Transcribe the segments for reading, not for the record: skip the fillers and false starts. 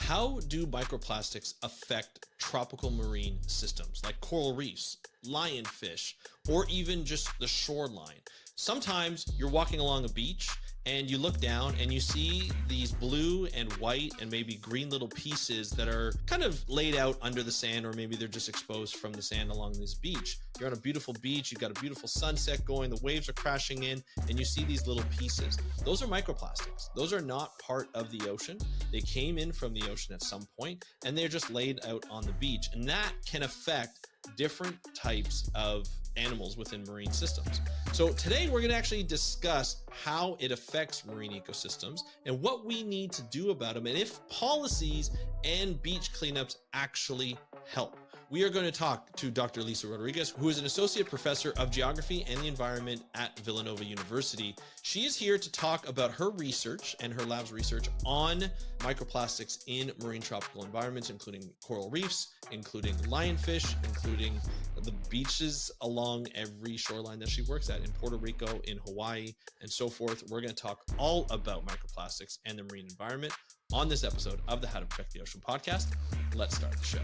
How do microplastics affect tropical marine systems like coral reefs, lionfish, or even just the shoreline? Sometimes you're walking along a beach and you look down and you see these blue and white and maybe green little pieces that are kind of laid out under the sand, or maybe they're just exposed from the sand along this beach. You're on a beautiful beach, you've got a beautiful sunset going, the waves are crashing in, and you see these little pieces. Those are microplastics. Those are not part of the ocean. They came in from the ocean at some point, and they're just laid out on the beach. And that can affect different types of animals within marine systems. So today we're going to actually discuss how it affects marine ecosystems and what we need to do about them, and if policies and beach cleanups actually help. We are going to talk to Dr. Lisa Rodrigues, who is an associate professor of geography and the environment at Villanova University. She is here to talk about her research and her lab's research on microplastics in marine tropical environments, including coral reefs, including lionfish, including the beaches along every shoreline that she works at in Puerto Rico, in Hawaii, and so forth. We're going to talk all about microplastics and the marine environment on this episode of the How to Protect the Ocean podcast. Let's start the show.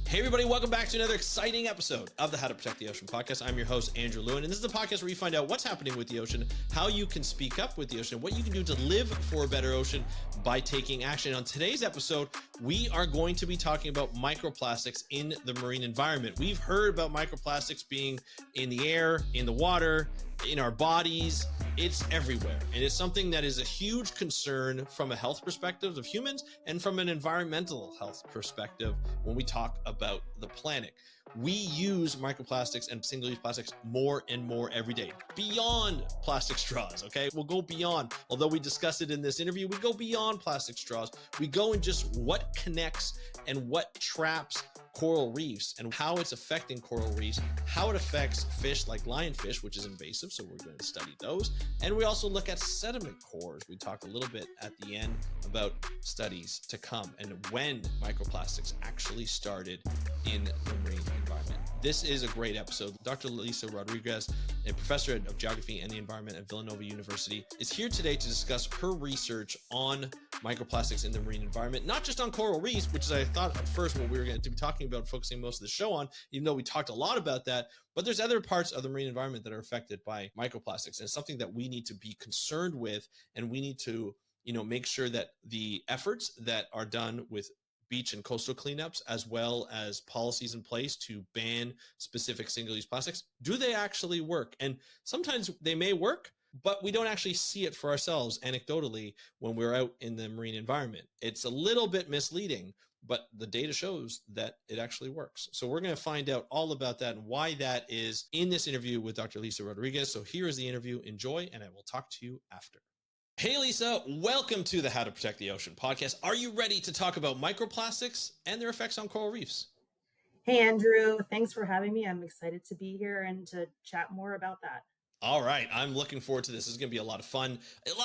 Hey everybody, welcome back to another exciting episode of the How to Protect the Ocean podcast. I'm your host, Andrew Lewin, and this is the podcast where you find out what's happening with the ocean, how you can speak up with the ocean, what you can do to live for a better ocean by taking action. On today's episode, we are going to be talking about microplastics in the marine environment. We've heard about microplastics being in the air, in the water, in our bodies. It's everywhere. And it's something that is a huge concern from a health perspective of humans and from an environmental health perspective when we talk about the planet. We use microplastics and single-use plastics more and more every day, beyond plastic straws, okay? We'll go beyond. Although we discussed it in this interview, we go beyond plastic straws. We go in just what connects and what traps coral reefs and how it's affecting coral reefs, how it affects fish like lionfish, which is invasive, so we're going to study those. And we also look at sediment cores. We talk a little bit at the end about studies to come and when microplastics actually started in the marine environment. This is a great episode. Dr. Lisa Rodrigues, a professor of geography and the environment at Villanova University, is here today to discuss her research on microplastics in the marine environment, not just on coral reefs, which is I thought at first what we were going to be talking about, focusing most of the show on, even though we talked a lot about that, but there's other parts of the marine environment that are affected by microplastics. And it's something that we need to be concerned with, and we need to, make sure that the efforts that are done with beach and coastal cleanups, as well as policies in place to ban specific single-use plastics, do they actually work? And sometimes they may work, but we don't actually see it for ourselves anecdotally when we're out in the marine environment. It's a little bit misleading, but the data shows that it actually works. So we're going to find out all about that and why that is in this interview with Dr. Lisa Rodrigues. So here is the interview. Enjoy, and I will talk to you after. Hey, Lisa, welcome to the How to Protect the Ocean podcast. Are you ready to talk about microplastics and their effects on coral reefs? Hey, Andrew, thanks for having me. I'm excited to be here and to chat more about that. All right. I'm looking forward to this. This is going to be a lot of fun.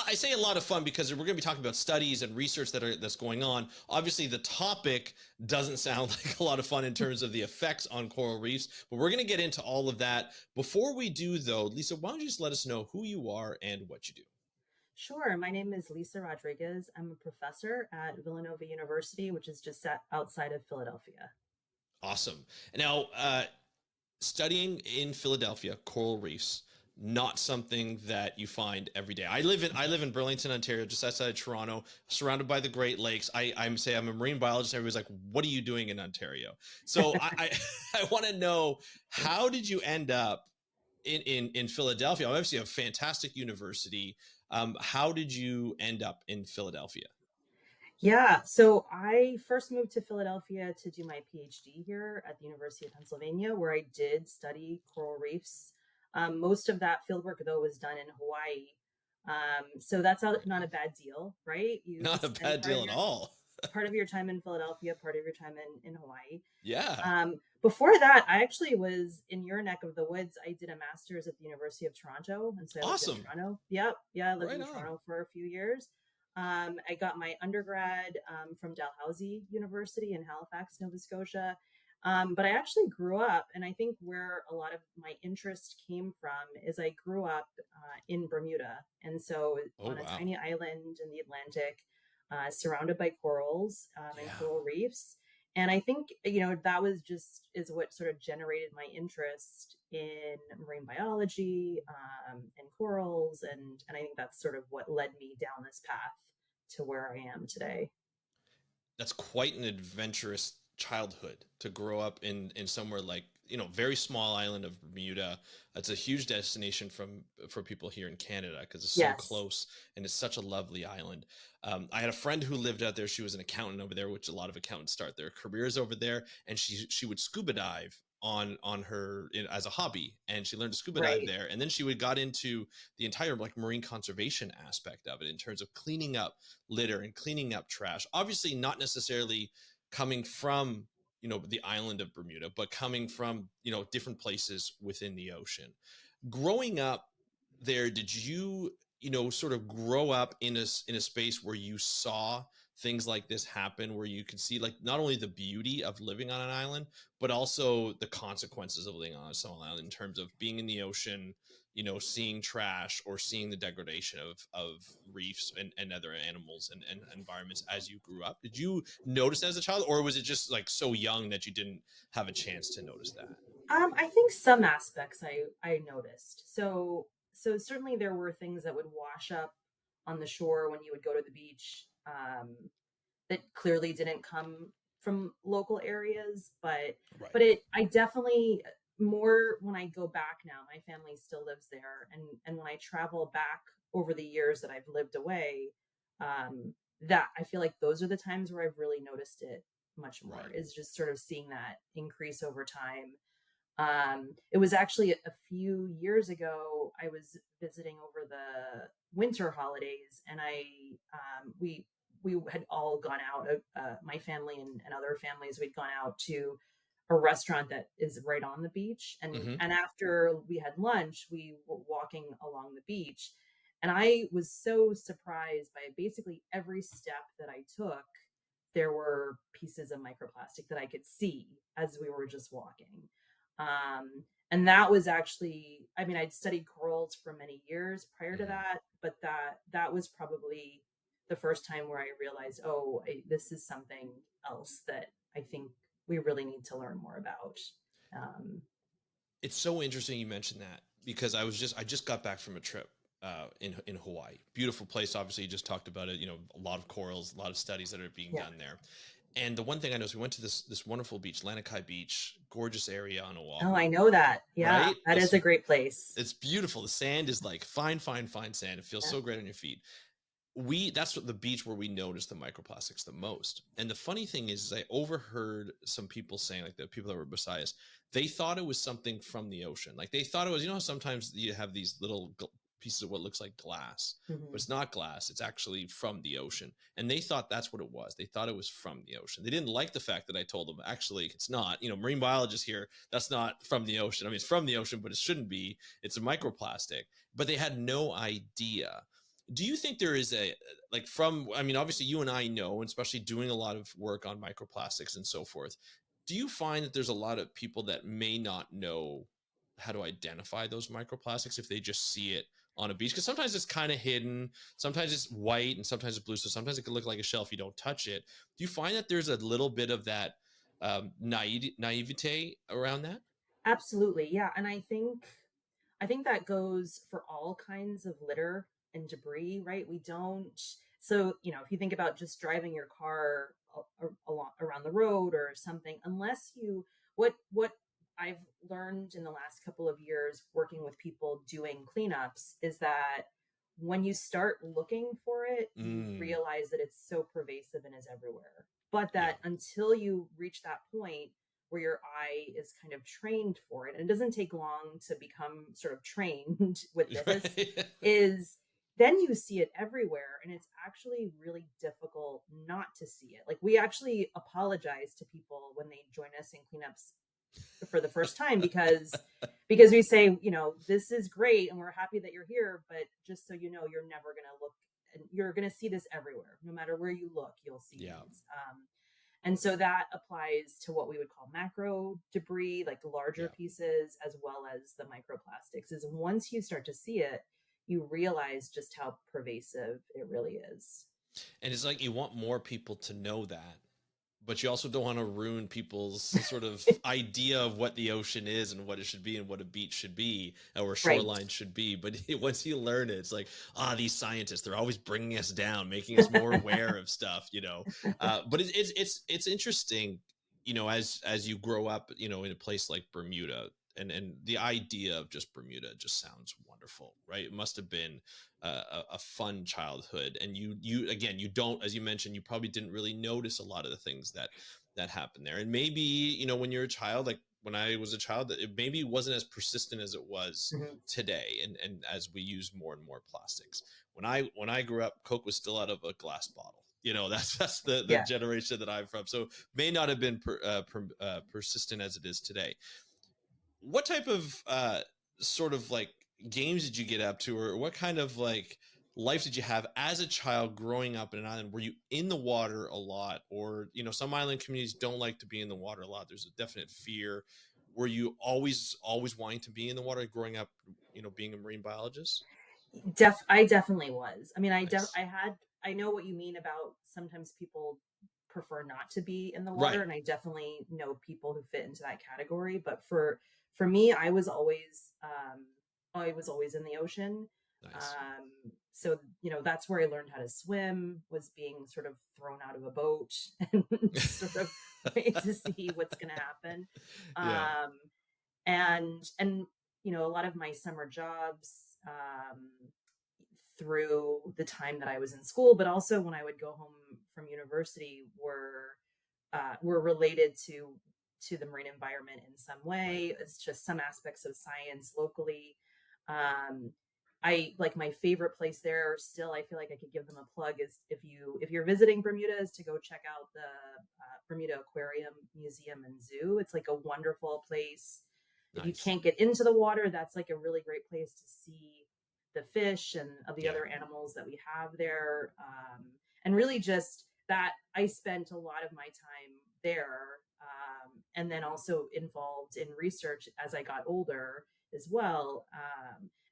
I say a lot of fun because we're going to be talking about studies and research that's going on. Obviously, the topic doesn't sound like a lot of fun in terms of the effects on coral reefs, but we're going to get into all of that. Before we do, though, Lisa, why don't you just let us know who you are and what you do? Sure. My name is Lisa Rodrigues. I'm a professor at Villanova University, which is just outside of Philadelphia. Awesome. Now, studying in Philadelphia, coral reefs, not something that you find every day. I live in Burlington, Ontario, just outside of Toronto, surrounded by the Great Lakes. I'm a marine biologist. Everybody's like, what are you doing in Ontario? So I want to know, how did you end up in Philadelphia? Obviously a fantastic university. How did you end up in Philadelphia? Yeah, so I first moved to Philadelphia to do my PhD here at the University of Pennsylvania, where I did study coral reefs. Most of that fieldwork, though, was done in Hawaii. So that's not a bad deal, right? Not a bad deal at all. Part of your time in Philadelphia, part of your time in Hawaii. Yeah. Before that, I actually was in your neck of the woods. I did a master's at the University of Toronto. And so I lived in Toronto. Yep. Yeah, I lived in Toronto for a few years. I got my undergrad from Dalhousie University in Halifax, Nova Scotia. But I actually grew up, and I think where a lot of my interest came from is I grew up in Bermuda. And so Oh, on a wow. tiny island in the Atlantic, surrounded by corals and Yeah. coral reefs. And I think, that was just is what sort of generated my interest in marine biology and corals. And I think that's sort of what led me down this path to where I am today. That's quite an adventurous childhood to grow up in somewhere like, very small island of Bermuda. It's a huge destination for people here in Canada because it's so Yes. close and it's such a lovely island. I had a friend who lived out there. She was an accountant over there, which a lot of accountants start their careers over there, and she would scuba dive on her as a hobby, and she learned to scuba dive Right. there, and then she would got into the entire like marine conservation aspect of it in terms of cleaning up litter and cleaning up trash. Obviously, not necessarily coming from the island of Bermuda, but coming from different places within the ocean. Growing up there, did you sort of grow up in a space where you saw things like this happen, where you could see like not only the beauty of living on an island, but also the consequences of living on a small island in terms of being in the ocean, seeing trash or seeing the degradation of reefs and other animals and environments as you grew up? Did you notice that as a child, or was it just like so young that you didn't have a chance to notice that? I think some aspects I noticed. So certainly there were things that would wash up on the shore when you would go to the beach, that clearly didn't come from local areas, but Right. I definitely more when I go back now, my family still lives there, and when I travel back over the years that I've lived away, that I feel like those are the times where I've really noticed it much more, Right. is just sort of seeing that increase over time. It was actually a few years ago. I was visiting over the winter holidays, and we had all gone out. My family and other families, we'd gone out to a restaurant that is right on the beach, and Mm-hmm. and after we had lunch, we were walking along the beach, and I was so surprised by basically every step that I took. There were pieces of microplastic that I could see as we were just walking. And that was actually, I mean, I'd studied corals for many years prior to Mm-hmm. that, but that was probably the first time where I realized, oh, this is something else that I think we really need to learn more about. Um, It's so interesting you mentioned that because I just got back from a trip in Hawaii. Beautiful place. Obviously, you just talked about it. A lot of corals, a lot of studies that are being yeah. done there. And the one thing I know is we went to this wonderful beach, Lanikai Beach, gorgeous area on Oh, I Oahu, know that. Yeah, right? that is a great place. It's beautiful. The sand is like fine, fine, fine sand. It feels Yeah. so great on your feet. That's what the beach where we noticed the microplastics the most. And the funny thing is I overheard some people saying, like the people that were beside us, they thought it was something from the ocean. Like they thought it was, how sometimes you have these little pieces of what looks like glass, but Mhm. it's not glass. It's actually from the ocean. And they thought that's what it was. They thought it was from the ocean. They didn't like the fact that I told them, actually, it's not. Marine biologists here, that's not from the ocean. I mean, it's from the ocean, but it shouldn't be. It's a microplastic. But they had no idea. Do you think there is like I mean, obviously you and I know, and especially doing a lot of work on microplastics and so forth, do you find that there's a lot of people that may not know how to identify those microplastics if they just see it on a beach? Because sometimes it's kind of hidden, sometimes it's white, and sometimes it's blue, so sometimes it can look like a shell if you don't touch it. Do you find that there's a little bit of that naivete around that? Absolutely. Yeah. And I think that goes for all kinds of litter and debris, right? We don't, so, if you think about just driving your car along around the road or something, unless what I've learned in the last couple of years working with people doing cleanups is that when you start looking for it, you Mm, realize that it's so pervasive and is everywhere. But yeah. that until you reach that point where your eye is kind of trained for it, and it doesn't take long to become sort of trained with this, Right. is then you see it everywhere, and it's actually really difficult not to see it. Like, we actually apologize to people when they join us in cleanups for the first time, because we say, this is great and we're happy that you're here, but just so you know, you're never going to look, and you're going to see this everywhere. No matter where you look, you'll see Yeah. these. And so that applies to what we would call macro debris, like larger Yeah. pieces, as well as the microplastics. Is once you start to see it, you realize just how pervasive it really is. And it's like you want more people to know that, but you also don't want to ruin people's sort of idea of what the ocean is and what it should be and what a beach should be or Right. shoreline should be. But once you learn it, it's like, these scientists, they're always bringing us down, making us more aware of stuff, but it's interesting, as you grow up, in a place like Bermuda, and the idea of just Bermuda just sounds wonderful, right? It must have been a fun childhood, and you again, you don't, as you mentioned, you probably didn't really notice a lot of the things that happened there, and maybe when you're a child, like when I was a child, that it maybe wasn't as persistent as it was Mhm. today, and as we use more and more plastics. When I grew up, Coke was still out of a glass bottle. That's the Yeah. generation that I'm from, so may not have been persistent as it is today. What type of sort of like games did you get up to, or what kind of like life did you have as a child growing up in an island? Were you in the water a lot, or some island communities don't like to be in the water a lot, there's a definite fear? Were you always wanting to be in the water growing up, being a marine biologist? I definitely was. I mean, Nice. I know what you mean about sometimes people prefer not to be in the water, Right. and I definitely know people who fit into that category. But for me, I was always in the ocean. Nice. Um, so that's where I learned how to swim, was being sort of thrown out of a boat and sort of wait to see what's going to happen. Yeah. Um, and a lot of my summer jobs, through the time that I was in school, but also when I would go home from university, were related to the marine environment in some Right. way. It's just some aspects of science locally. um, I like my favorite place there still, I feel like I could give them a plug, is if you're visiting Bermuda, is to go check out the Bermuda Aquarium Museum and Zoo. It's like a wonderful place. If you Nice. can't get into the water, that's like a really great place to see the fish and of the Yeah. other animals that we have there. And really just that I spent a lot of my time there, and then also involved in research as I got older as well.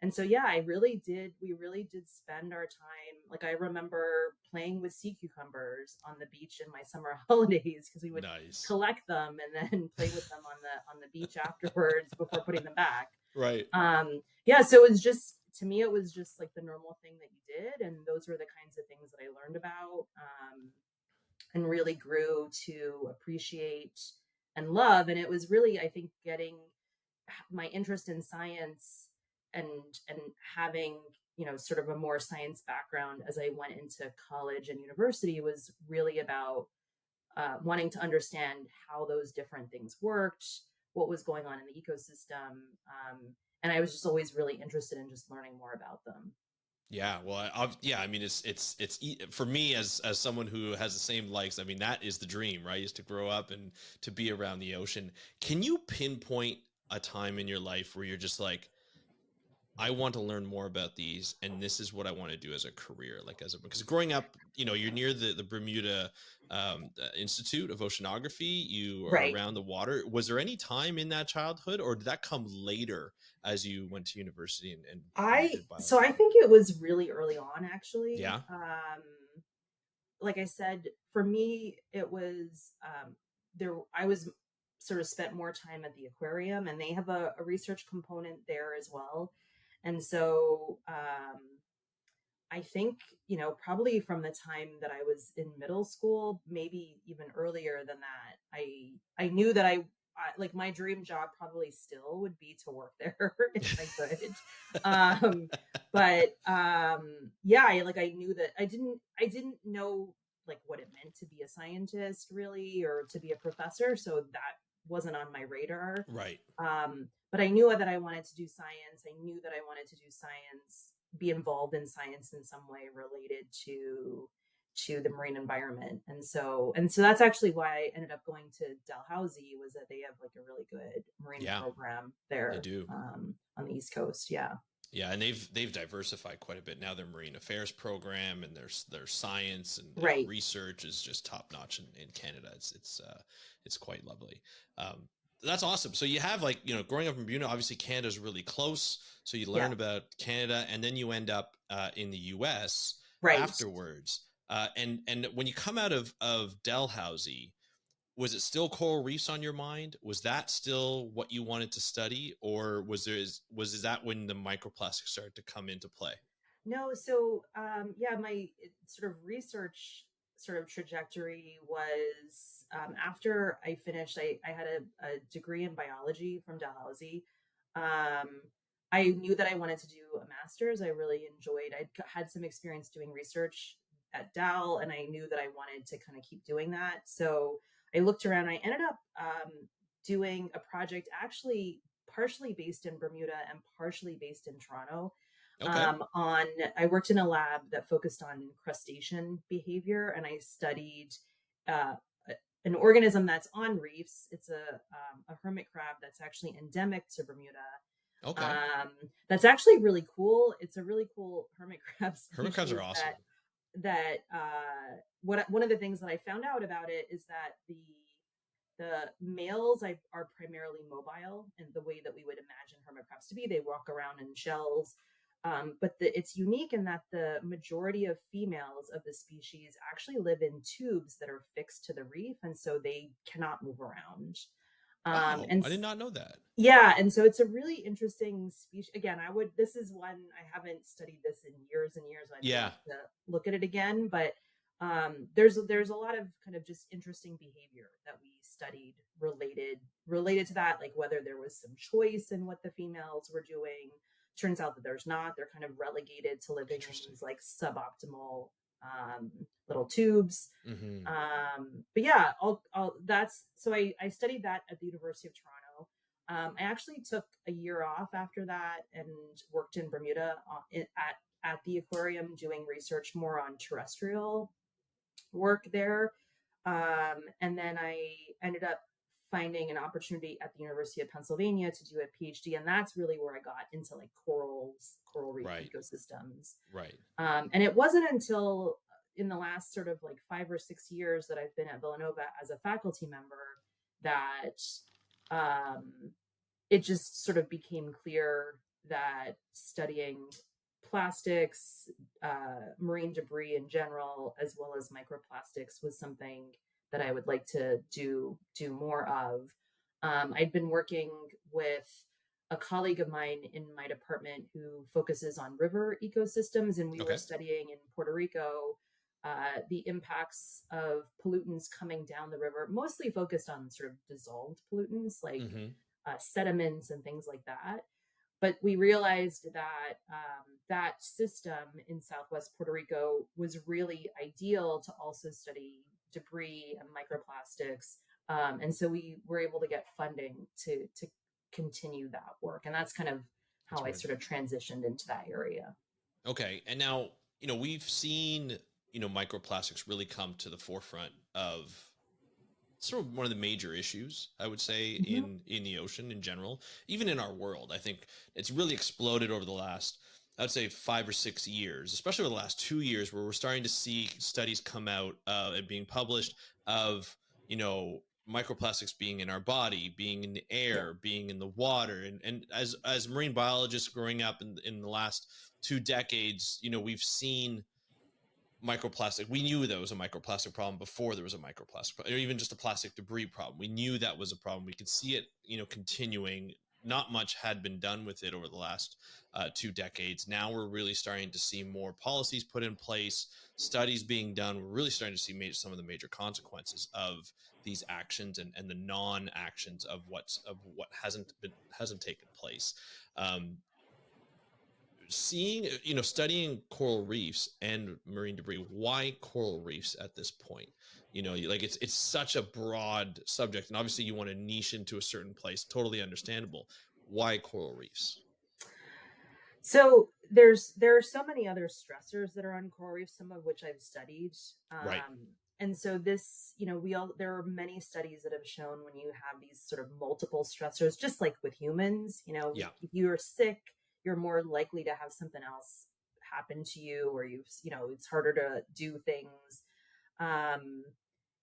And so, yeah, we really did spend our time. Like, I remember playing with sea cucumbers on the beach in my summer holidays, because we would Nice. collect them and then play with them on the beach afterwards before putting them back. Right. Yeah, so it was just, to me, it was just like the normal thing that you did, and those were the kinds of things that I learned about, and really grew to appreciate and love. And it was really, I think, getting my interest in science and having sort of a more science background as I went into college and university, was really about wanting to understand how those different things worked, what was going on in the ecosystem. And I was just always really interested in just learning more about them. Yeah, well, yeah. I mean, for me as someone who has the same likes. I mean, that is the dream, right? Is to grow up and to be around the ocean. Can you pinpoint a time in your life where you're just like, I want to learn more about these, and this is what I want to do as a career, like because growing up, you're near the Bermuda Institute of Oceanography. You are Right. around the water. Was there any time in that childhood, or did that come later as you went to university and you did I biology? think it was really early on, actually. Yeah. Like I said, for me, it was, I was sort of spent more time at the aquarium, and they have a research component there as well. And so, I think, probably from the time that I was in middle school, maybe even earlier than that, I knew that like my dream job probably still would be to work there if I could. Um, but yeah, I knew that I didn't know like what it meant to be a scientist really, or to be a professor, so that wasn't on my radar. Right. But I knew that I wanted to do science. I knew that I wanted to do science, be involved in science in some way related to the marine environment. And so that's actually why I ended up going to Dalhousie, was that they have like a really good marine Yeah, program they there, do. on the East Coast. Yeah. Yeah, and they've diversified quite a bit now. Their marine affairs program and their science and Right. research is just top notch in Canada. It's quite lovely. Um, that's awesome. So you have, like, growing up in Bermuda, obviously Canada's really close. So you Yeah. learn about Canada, and then you end up in the U.S. Right. afterwards. And when you come out of Dalhousie, was it still coral reefs on your mind? Was that still what you wanted to study, or was that when the microplastics started to come into play? No, so yeah, my sort of research sort of trajectory was after I finished, I had a degree in biology from Dalhousie. Um, I knew that I wanted to do a master's. I really enjoyed, I'd had some experience doing research at Dal, and I knew that I wanted to kind of keep doing that. So I looked around. I ended up doing a project actually partially based in Bermuda and partially based in Toronto. Okay. On I worked in a lab that focused on crustacean behavior, and I studied uh, an organism that's on reefs. It's a hermit crab that's actually endemic to Bermuda. Okay. Um, that's actually really cool. It's a really cool hermit crab Hermit crabs species are awesome. what one of the things that I found out about it is that the males are primarily mobile in the way that we would imagine hermit crabs to be. They walk around in shells. But it's unique in that the majority of females of the species actually live in tubes that are fixed to the reef, and so they cannot move around. Wow, And I did not know that. yeah, and so it's a really interesting species. Again, this is one I haven't studied this in years and years. I'd Yeah, love to look at it again, but there's a lot of kind of just interesting behavior that we studied related to that, like whether there was some choice in what the females were doing. Turns out that there's not. They're kind of relegated to living in interesting. these like suboptimal little tubes. Hmm. But yeah, that's so I studied that at the University of Toronto. I actually took a year off after that and worked in Bermuda at the aquarium doing research more on terrestrial work there. And then I ended up finding an opportunity at the University of Pennsylvania to do a PhD, and that's really where I got into like coral reef Right, ecosystems. right. And it wasn't until in the last sort of like 5 or 6 years that I've been at Villanova as a faculty member that um, it just sort of became clear that studying plastics, marine debris in general, as well as microplastics, was something that I would like to do more of. I'd been working with a colleague of mine in my department who focuses on river ecosystems, and we were Okay. studying in Puerto Rico the impacts of pollutants coming down the river, mostly focused on sort of dissolved pollutants like Hmm. sediments and things like that. But we realized that that system in Southwest Puerto Rico was really ideal to also study debris and microplastics. And so we were able to get funding to continue that work. And that's kind of That's how I really sort of cool. transitioned into that area. Okay, and now we've seen microplastics really come to the forefront of sort of one of the major issues, I would say, Mhm. in the ocean in general, even in our world. I think it's really exploded over the last, I'd say, 5 or 6 years, especially over the last 2 years, where we're starting to see studies come out and being published of microplastics being in our body, being in the Yeah. air, being in the water, and as marine biologists growing up in the last 2 decades, we've seen microplastic. We knew there was a microplastic problem before there was a microplastic, or even just a plastic debris problem. We knew that was a problem. We could see it, continuing. Not much had been done with it over the last 2 decades. Now we're really starting to see more policies put in place, studies being done. We're really starting to see some of the major consequences of these actions and the non-actions of what hasn't taken place. Um, Seeing studying coral reefs and marine debris, why coral reefs at this point? Like, it's such a broad subject, and obviously you want to niche into a certain place, totally understandable. Why coral reefs? So there are so many other stressors that are on coral reefs, some of which I've studied. Right. And so this, there are many studies that have shown when you have these sort of multiple stressors, just like with humans, Yeah. if you're sick, you're more likely to have something else happen to you, or it's harder to do things. Um,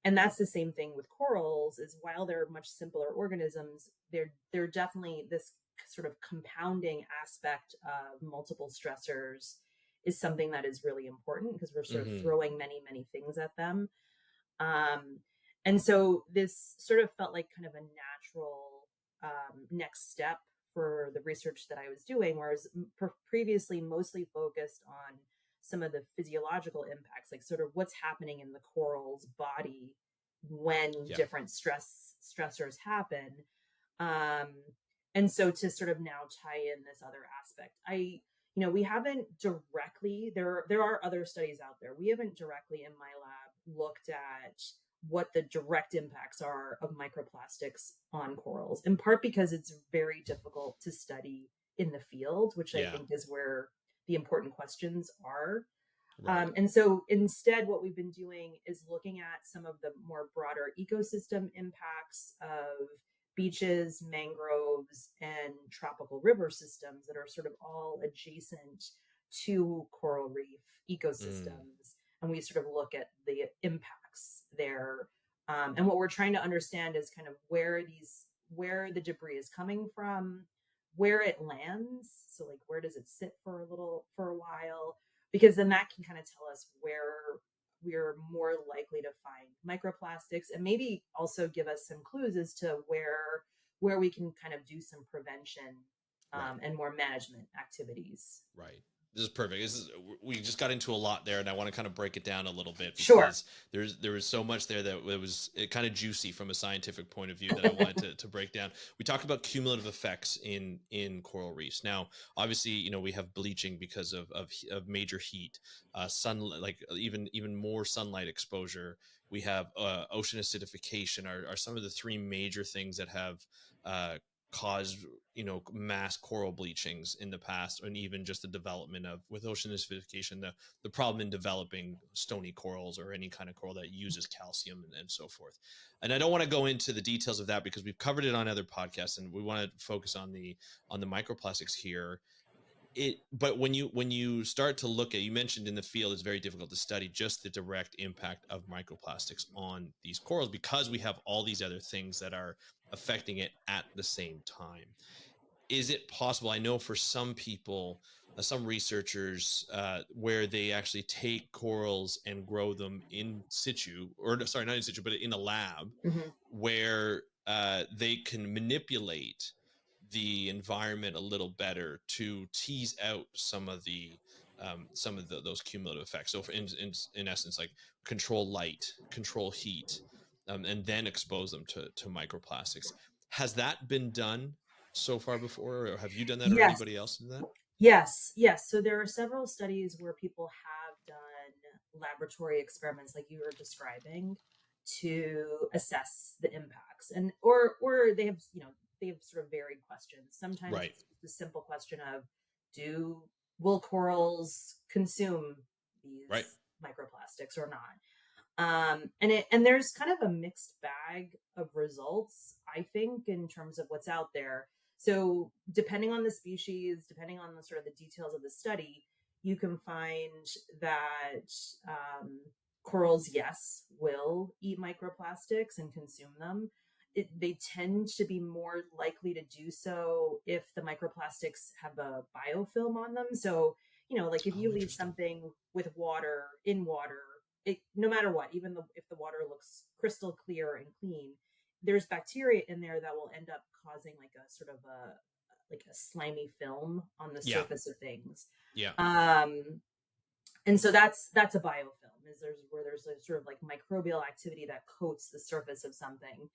and that's the same thing with corals, is while they're much simpler organisms, they're definitely this sort of compounding aspect of multiple stressors is something that is really important, because we're sort of Hmm. throwing many, many things at them. Um, and so this sort of felt like kind of a natural next step for the research that I was doing, whereas previously mostly focused on some of the physiological impacts, like sort of what's happening in the coral's body when Yeah. different stressors happen. Um, and so to sort of now tie in this other aspect, we haven't directly, there are other studies out there. We haven't directly in my lab looked at what the direct impacts are of microplastics on corals, in part because it's very difficult to study in the field, which I Yeah. think is where the important questions are. Right. And so instead, what we've been doing is looking at some of the more broader ecosystem impacts of beaches, mangroves, and tropical river systems that are sort of all adjacent to coral reef Mm. ecosystems. And we sort of look at the impacts there. And what we're trying to understand is kind of where the debris is coming from, where it lands. So like, where does it sit for a while? Because then that can kind of tell us where we're more likely to find microplastics, and maybe also give us some clues as to where we can kind of do some prevention Right. and more management activities. Right. This is perfect. We just got into a lot there, and I want to kind of break it down a little bit Sure. because there was so much there that it was kind of juicy from a scientific point of view that I wanted to break down. We talked about cumulative effects in coral reefs. Now, obviously, we have bleaching because of major heat, sun, like even more sunlight exposure. We have ocean acidification are some of the three major things that have caused mass coral bleachings in the past, and even just the development of, with ocean acidification, the problem in developing stony corals or any kind of coral that uses calcium and so forth. And I don't want to go into the details of that because we've covered it on other podcasts, and we want to focus on the microplastics here. But when you start to look at, you mentioned in the field it's very difficult to study just the direct impact of microplastics on these corals because we have all these other things that are affecting it at the same time. Is it possible, I know for some people, some researchers, where they actually take corals and grow them in situ, or sorry, not in situ, but in a lab, Mhm. where they can manipulate the environment a little better to tease out those cumulative effects. So, in essence, like control light, control heat, and then expose them to microplastics. Has that been done so far before, or have you done that, or Yes. anybody else done that? Yes. So there are several studies where people have done laboratory experiments like you were describing to assess the impacts, and or they have sort of varied questions. Sometimes Right, it's the simple question of, do will corals consume right. these microplastics or not? And there's kind of a mixed bag of results, I think, in terms of what's out there. So depending on the species, depending on the sort of the details of the study, you can find that corals, yes, will eat microplastics and consume them. They tend to be more likely to do so if the microplastics have a biofilm on them. So, like if Oh, you leave interesting. something with water in water, no matter what, even if the water looks crystal clear and clean, there's bacteria in there that will end up causing like a sort of a slimy film on the Yeah, surface of things. yeah. Um, and so that's a biofilm, is there's a sort of like microbial activity that coats the surface of something.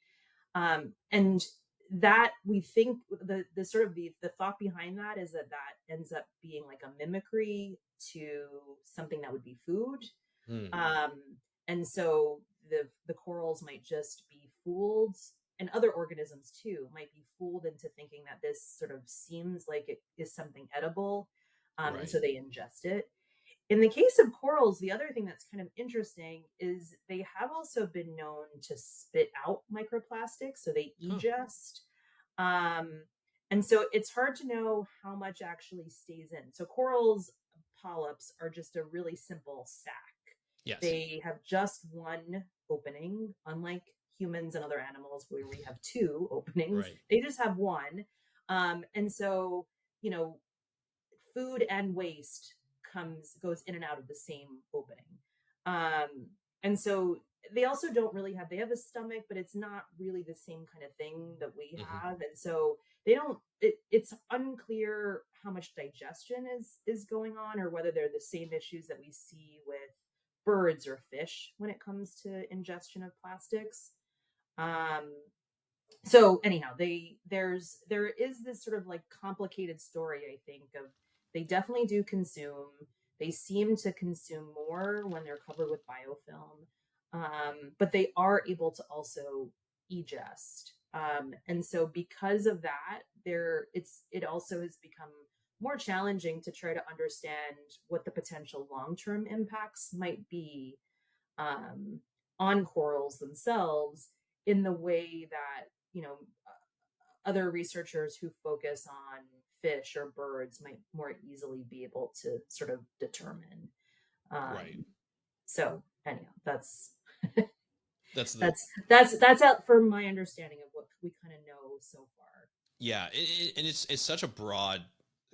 And that, we think, the sort of the thought behind that is that ends up being like a mimicry to something that would be food. Hmm. um, and so the corals might just be fooled, and other organisms too might be fooled into thinking that this sort of seems like it is something edible, and Right. so they ingest it. In the case of corals, the other thing that's kind of interesting is they have also been known to spit out microplastics, so they Huh. ingest. Um, And so it's hard to know how much actually stays in. So corals polyps are just a really simple sac. Yes. They have just one opening, unlike humans and other animals where we have two openings. Right. They just have one. And so, you know, food and waste goes in and out of the same opening. And so they also don't really have they have a stomach, but it's not really the same kind of thing that we Hmm. have. And so they don't it's unclear how much digestion is going on, or whether they're the same issues that we see with birds or fish when it comes to ingestion of plastics. Um, so anyhow, there is this sort of like complicated story, I think, of they definitely do consume. They seem to consume more when they're covered with biofilm, but they are able to also egest. And so because of that, it also has become more challenging to try to understand what the potential long-term impacts might be, um, on corals themselves, in the way that, other researchers who focus on fish or birds might more easily be able to sort of determine. Right. So anyhow, that's That's the that's out for my understanding of what we kind of know so far. Yeah, and it's such a broad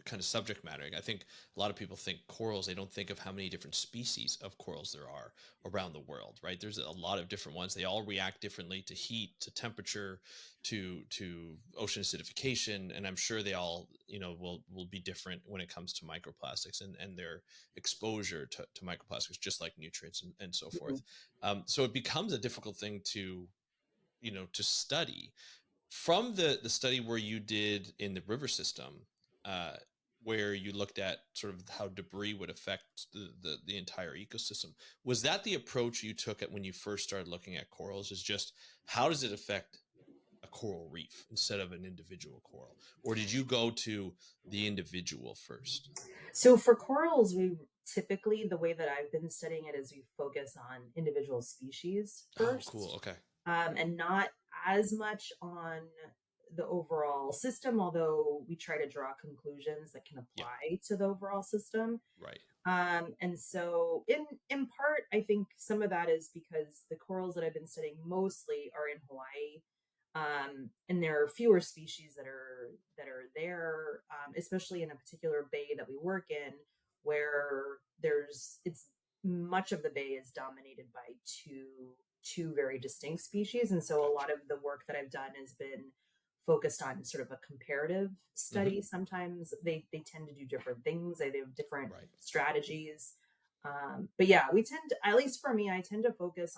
kind of subject matter. I think a lot of people think corals, they don't think of how many different species of corals there are around the world, right? There's a lot of different ones. They all react differently to heat, to temperature, to ocean acidification, and I'm sure they all, will be different when it comes to microplastics and their exposure to microplastics, just like nutrients and so Mhm. forth. So it becomes a difficult thing to study. From the study where you did in the river system, uh, where you looked at sort of how debris would affect the entire ecosystem, was that the approach you took at when you first started looking at corals? Is just how does it affect a coral reef instead of an individual coral, or did you go to the individual first? So for corals, we typically, the way that I've been studying it is we focus on individual species Oh, cool. first, Okay. and not as much on the overall system, although we try to draw conclusions that can Yeah. apply to the overall system. Right. And so in part, I think some of that is because the corals that I've been studying mostly are in Hawaii. And there are fewer species that are there, especially in a particular bay that we work in, where it's much of the bay is dominated by two very distinct species. And so a Gotcha. lot of the work that I've done has been focused on sort of a comparative Hmm. study. Sometimes they tend to do different things. They have different Right. strategies. But yeah, we tend to, at least for me, I tend to focus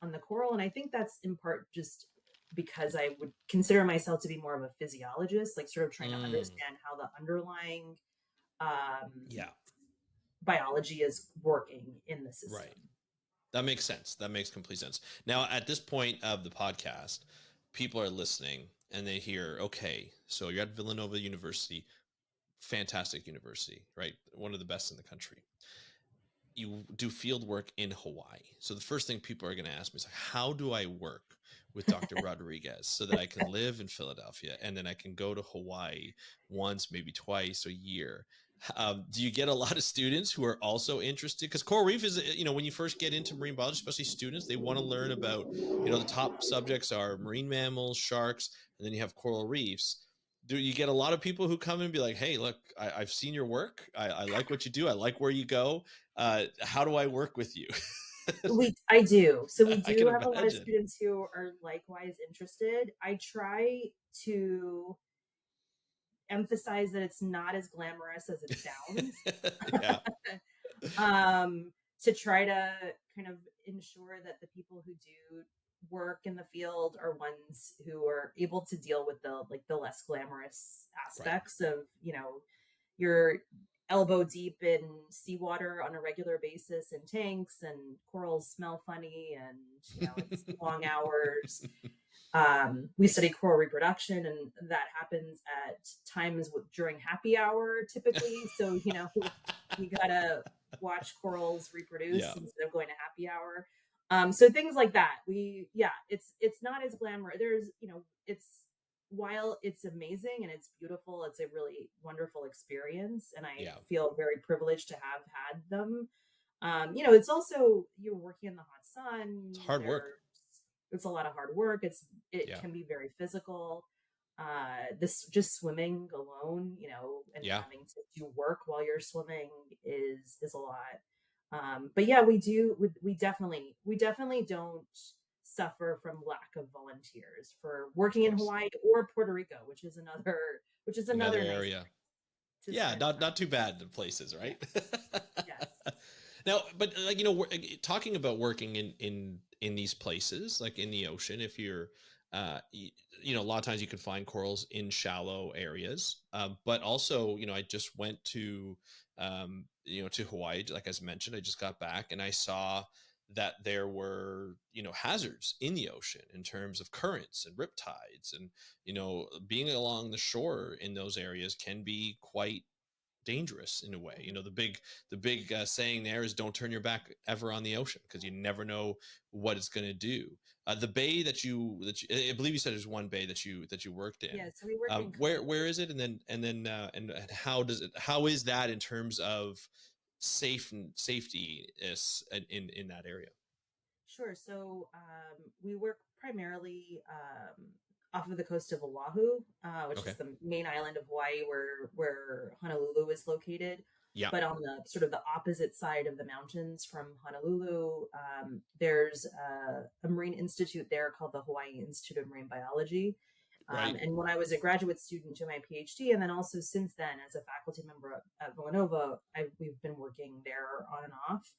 on the coral, and I think that's in part just because I would consider myself to be more of a physiologist, like sort of trying to Mm, understand how the underlying, um, yeah. biology is working in the system. Right. That makes sense. That makes complete sense. Now, at this point of the podcast, people are listening and they hear, okay, so you're at Villanova University, fantastic university, right? One of the best in the country. You do field work in Hawaii. So the first thing people are going to ask me is like, how do I work with Dr. Rodrigues so that I can live in Philadelphia and then I can go to Hawaii once, maybe twice a year? Do you get a lot of students who are also interested? Because coral reef is, when you first get into marine biology, especially students, they want to learn about, the top subjects are marine mammals, sharks, and then you have coral reefs. Do you get a lot of people who come and be like, hey, look, I've seen your work. I like what you do. I like where you go. How do I work with you? I do. So we I do can have a lot of imagine. students who are likewise interested. I try to emphasize that it's not as glamorous as it sounds. Yeah. To try to kind of ensure that the people who do work in the field are ones who are able to deal with the less glamorous Right. aspects of, your elbow deep in seawater on a regular basis in tanks, and corals smell funny, and it's long hours. We study coral reproduction, and that happens at times during happy hour typically. So you gotta watch corals Yeah. reproduce instead of going to happy hour. So things like that. It's not as glamorous. There's it's while it's amazing and it's beautiful, it's a really wonderful experience, and I Yeah. feel very privileged to have had them. It's also, you're working in the hot It's sun. hard work. It's a lot of hard work. It Yeah. can be very physical. This just swimming alone, and Yeah. having to do work while you're swimming is a lot. But yeah, we definitely don't suffer from lack of volunteers for Of working in course. Hawaii or Puerto Rico, which is another Another nice area. place to Yeah, spend not time. too bad the places, Yeah. right? Yes. Now, but like talking about working in these places, like in the ocean, if you're a lot of times you can find corals in shallow areas, but also I just went to Hawaii, like as mentioned. I just got back and I saw that there were hazards in the ocean in terms of currents and riptides, and being along the shore in those areas can be quite dangerous in a way. The big saying there is don't turn your back ever on the ocean, because you never know what it's going to do. The bay I believe you said there's one bay that you worked in. Yeah, so we work in Where Kaneohe. is it, and how is that in terms of safety is in that area? Sure. So we work primarily off of the coast of Oahu, which is Okay. the main island of Hawaii where Honolulu is located. Yeah. But on the sort of the opposite side of the mountains from Honolulu, there's a marine institute there called the Hawaii Institute of Marine Biology. Right. And when I was a graduate student to my PhD, and then also since then as a faculty member at Villanova, we've been working there on and off.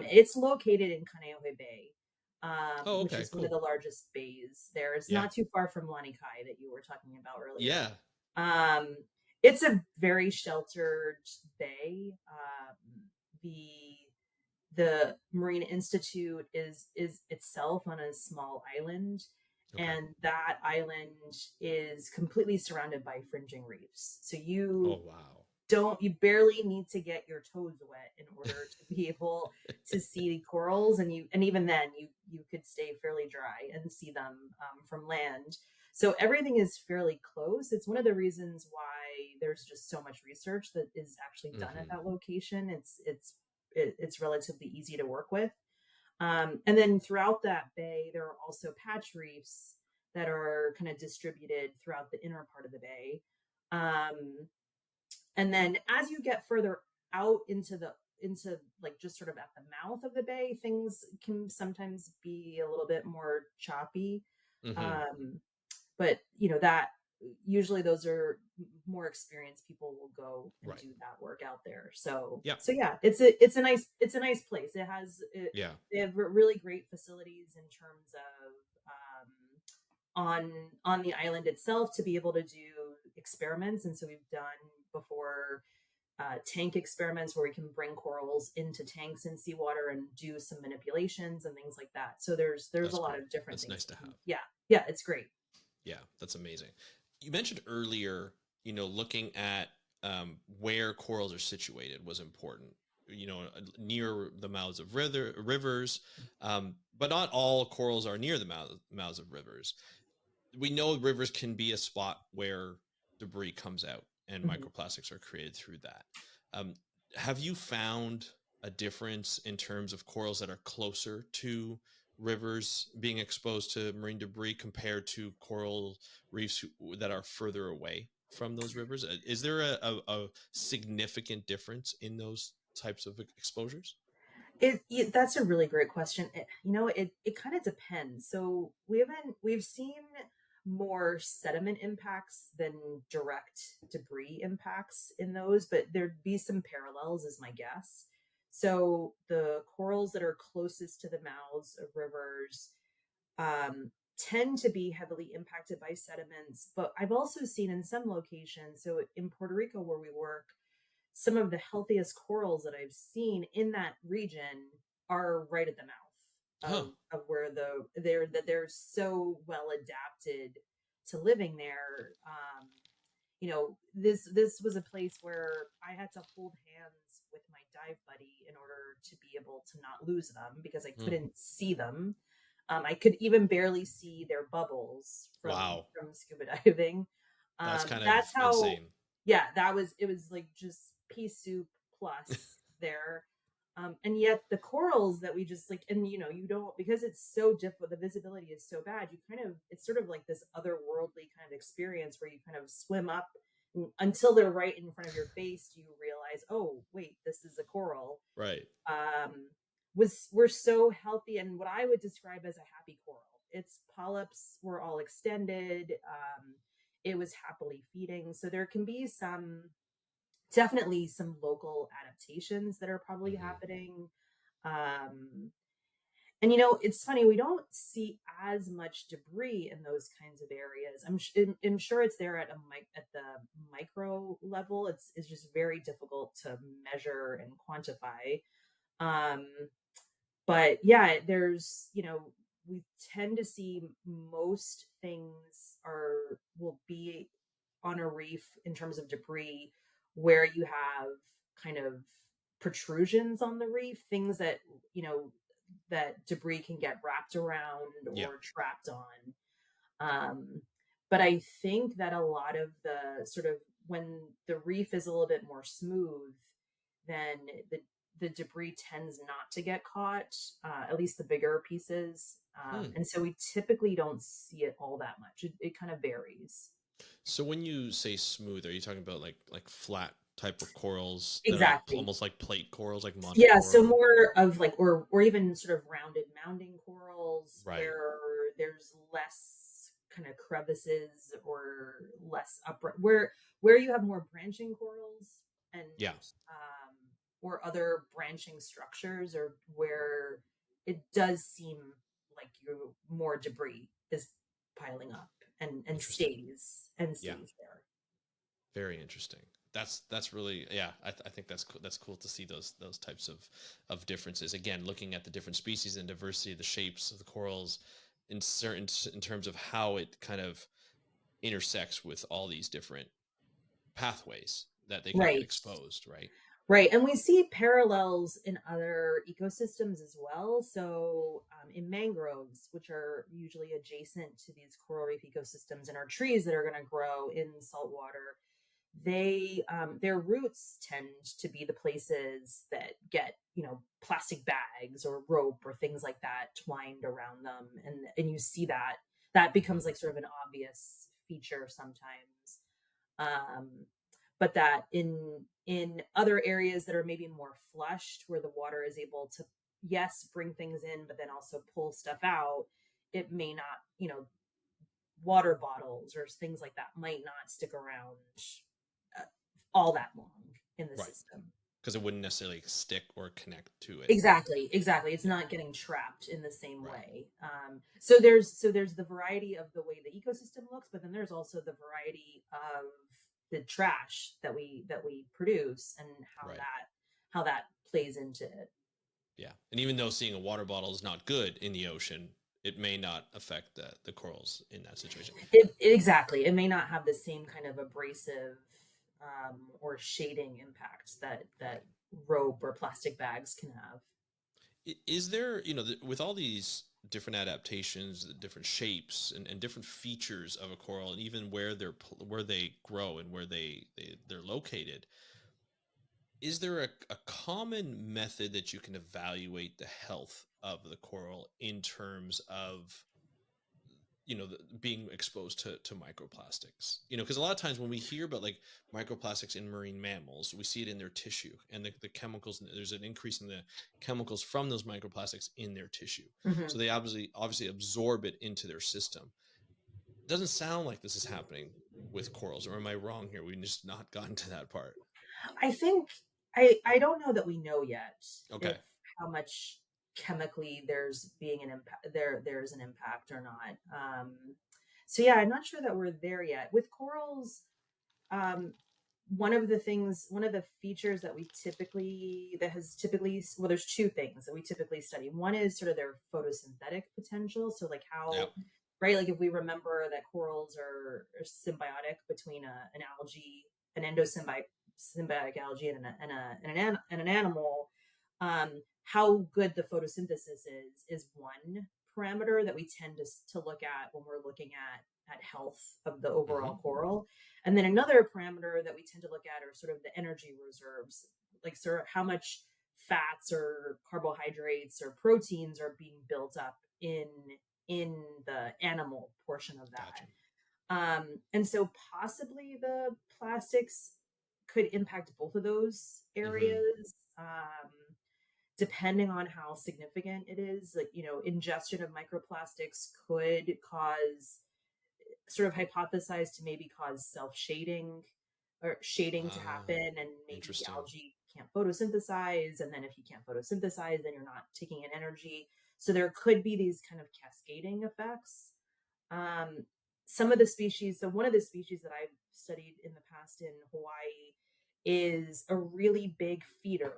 It's located in Kaneohe Bay, Oh, which okay, is one of cool. the largest bays there. It's Yeah. not too far from Lanikai that you were talking about earlier. Yeah. Um, it's a very sheltered bay. The the Marine Institute is itself on a small island, Okay. and that island is completely surrounded by fringing reefs. So Oh, you wow. barely need to get your toes wet in order to be able to see the corals, and even then you could stay fairly dry and see them from land. So everything is fairly close. It's one of the reasons why there's just so much research that is actually done at Hmm. that location. It's relatively easy to work with. And then throughout that bay there are also patch reefs that are kind of distributed throughout the inner part of the bay. um, and then as you get further out into like just sort of at the mouth of the bay, things can sometimes be a little bit more choppy. Hmm. Um, but that usually those are more experienced people will go and Right. do that work out there. So Yeah. so yeah, it's a nice place. Yeah. They have really great facilities in terms of on the island itself to be able to do experiments. And so we've done before tank experiments where we can bring corals into tanks in seawater and do some manipulations and things like that. So there's a That's lot great. of different That's things nice to we can. have. Yeah, it's great. Yeah, that's amazing. You mentioned earlier, looking at where corals are situated was important. Near the mouths of rivers, but not all corals are near the mouths of rivers. We know rivers can be a spot where debris comes out and Mhm. microplastics are created through that. Um, have you found a difference in terms of corals that are closer to rivers being exposed to marine debris compared to coral reefs that are further away from those rivers? Is there a significant difference in those types of exposures? That's a really great question. It kind of depends. So we've seen more sediment impacts than direct debris impacts in those, but there'd be some parallels, is my guess. So the corals that are closest to the mouths of rivers tend to be heavily impacted by sediments, but I've also seen in some locations, so in Puerto Rico where we work, some of the healthiest corals that I've seen in that region are right at the mouth Huh. of where they're so well adapted to living there. This was a place where I had to hold hands with my dive buddy in order to be able to not lose them because I Hmm. couldn't see them. I could even barely see their bubbles Wow. from scuba diving. That's kind of That's how, insane. yeah, it was like just pea soup plus there. And yet the corals that we just like, and you don't, because it's so difficult, the visibility is so bad, you kind of, it's sort of like this otherworldly kind of experience where you kind of swim up until they're right in front of your face. Do you realize, oh, wait, this is a coral? Right. um, were so healthy and what I would describe as a happy coral. Its polyps were all extended. It was happily feeding. So there can be definitely some local adaptations that are probably Hmm. happening. Um, and it's funny, we don't see as much debris in those kinds of areas. I'm sure it's there at at the micro level. It's just very difficult to measure and quantify. Um, but yeah, we tend to see most things will be on a reef in terms of debris where you have kind of protrusions on the reef, things that, you know, that debris can get wrapped around Yeah. or trapped on. Um, but I think that a lot of the sort of when the reef is a little bit more smooth, then the debris tends not to get caught, at least the bigger pieces. Hmm. And so we typically don't see it all that much. It kind of varies. So when you say smooth, are you talking about like flat type of corals that are like Exactly. almost like plate corals, like Monte Yeah, so coral? more of like or even sort of rounded mounding corals Right. where there's less kind of crevices or less upright where you have more branching corals and Yeah. um or other branching structures or where it does seem like you more debris is piling up and Interesting. Yeah. stays there. Very interesting. That's really, yeah. I think that's cool. That's cool to see those types of differences. Again, looking at the different species and diversity of the shapes of the corals in terms of how it kind of intersects with all these different pathways that they could get Right. exposed. Right. Right, and we see parallels in other ecosystems as well. So, in mangroves, which are usually adjacent to these coral reef ecosystems and are trees that are going to grow in saltwater, their roots tend to be the places that get plastic bags or rope or things like that twined around them, and you see that becomes Hmm. like sort of an obvious feature sometimes. um, but that in other areas that are maybe more flushed where the water is able to, yes, bring things in but then also pull stuff out, it may not, water bottles or things like that might not stick around uh, all that long in the Right. system. Because it wouldn't necessarily stick or connect to it. Exactly. It's Yeah. not getting trapped in the same Right. way. So there's the variety of the way the ecosystem looks, but then there's also the variety of the trash that we produce and Right. how that plays into it. Yeah. And even though seeing a water bottle is not good in the ocean, it may not affect the corals in that situation. Exactly. It may not have the same kind of abrasive or shading impact that Right. rope or plastic bags can have. Is there, with all these different adaptations, the different shapes and different features of a coral, and even where where they grow and where they're located, is there a common method that you can evaluate the health of the coral in terms of being exposed to microplastics, because a lot of times when we hear about like microplastics in marine mammals, we see it in their tissue and the chemicals, there's an increase in the chemicals from those microplastics in their tissue, Mhm. so they obviously absorb it into their system. It doesn't sound like this is happening with corals, or am I wrong here? We've just not gotten to that part. I think I don't know that we know yet if Okay. how much chemically there's an impact or not. So yeah, I'm not sure that we're there yet. With corals, um, one of the features that has typically, well, there's two things that we typically study. One is sort of their photosynthetic potential. So like Yeah. how, right, like if we remember that corals are symbiotic between an algae, an endosymbiotic symbiotic algae and an animal, how good the photosynthesis is one parameter that we tend to look at when we're looking at health of the overall coral. And then another parameter that we tend to look at are sort of the energy reserves, like sort of how much fats or carbohydrates or proteins are being built up in the animal portion of that. Gotcha. And so possibly the plastics could impact both of those areas, depending on how significant it is. Like, ingestion of microplastics could cause, sort of hypothesized to maybe cause self-shading or shading to happen, and maybe the Interesting. algae can't photosynthesize. And then if you can't photosynthesize, then you're not taking in energy. So there could be these kind of cascading effects. Um, some of the species, so one of the species that I've studied in the past in Hawaii is a really big feeder.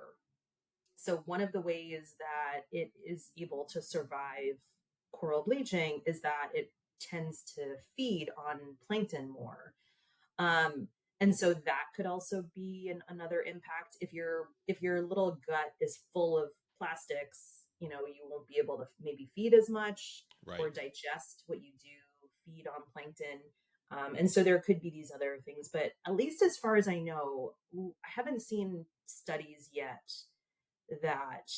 So one of the ways that it is able to survive coral bleaching is that it tends to feed on plankton more. Um, and so that could also be another impact. If your little gut is full of plastics, you won't be able to maybe feed as much Right. or digest what you do feed on plankton. And so there could be these other things, but at least as far as I know, I haven't seen studies yet that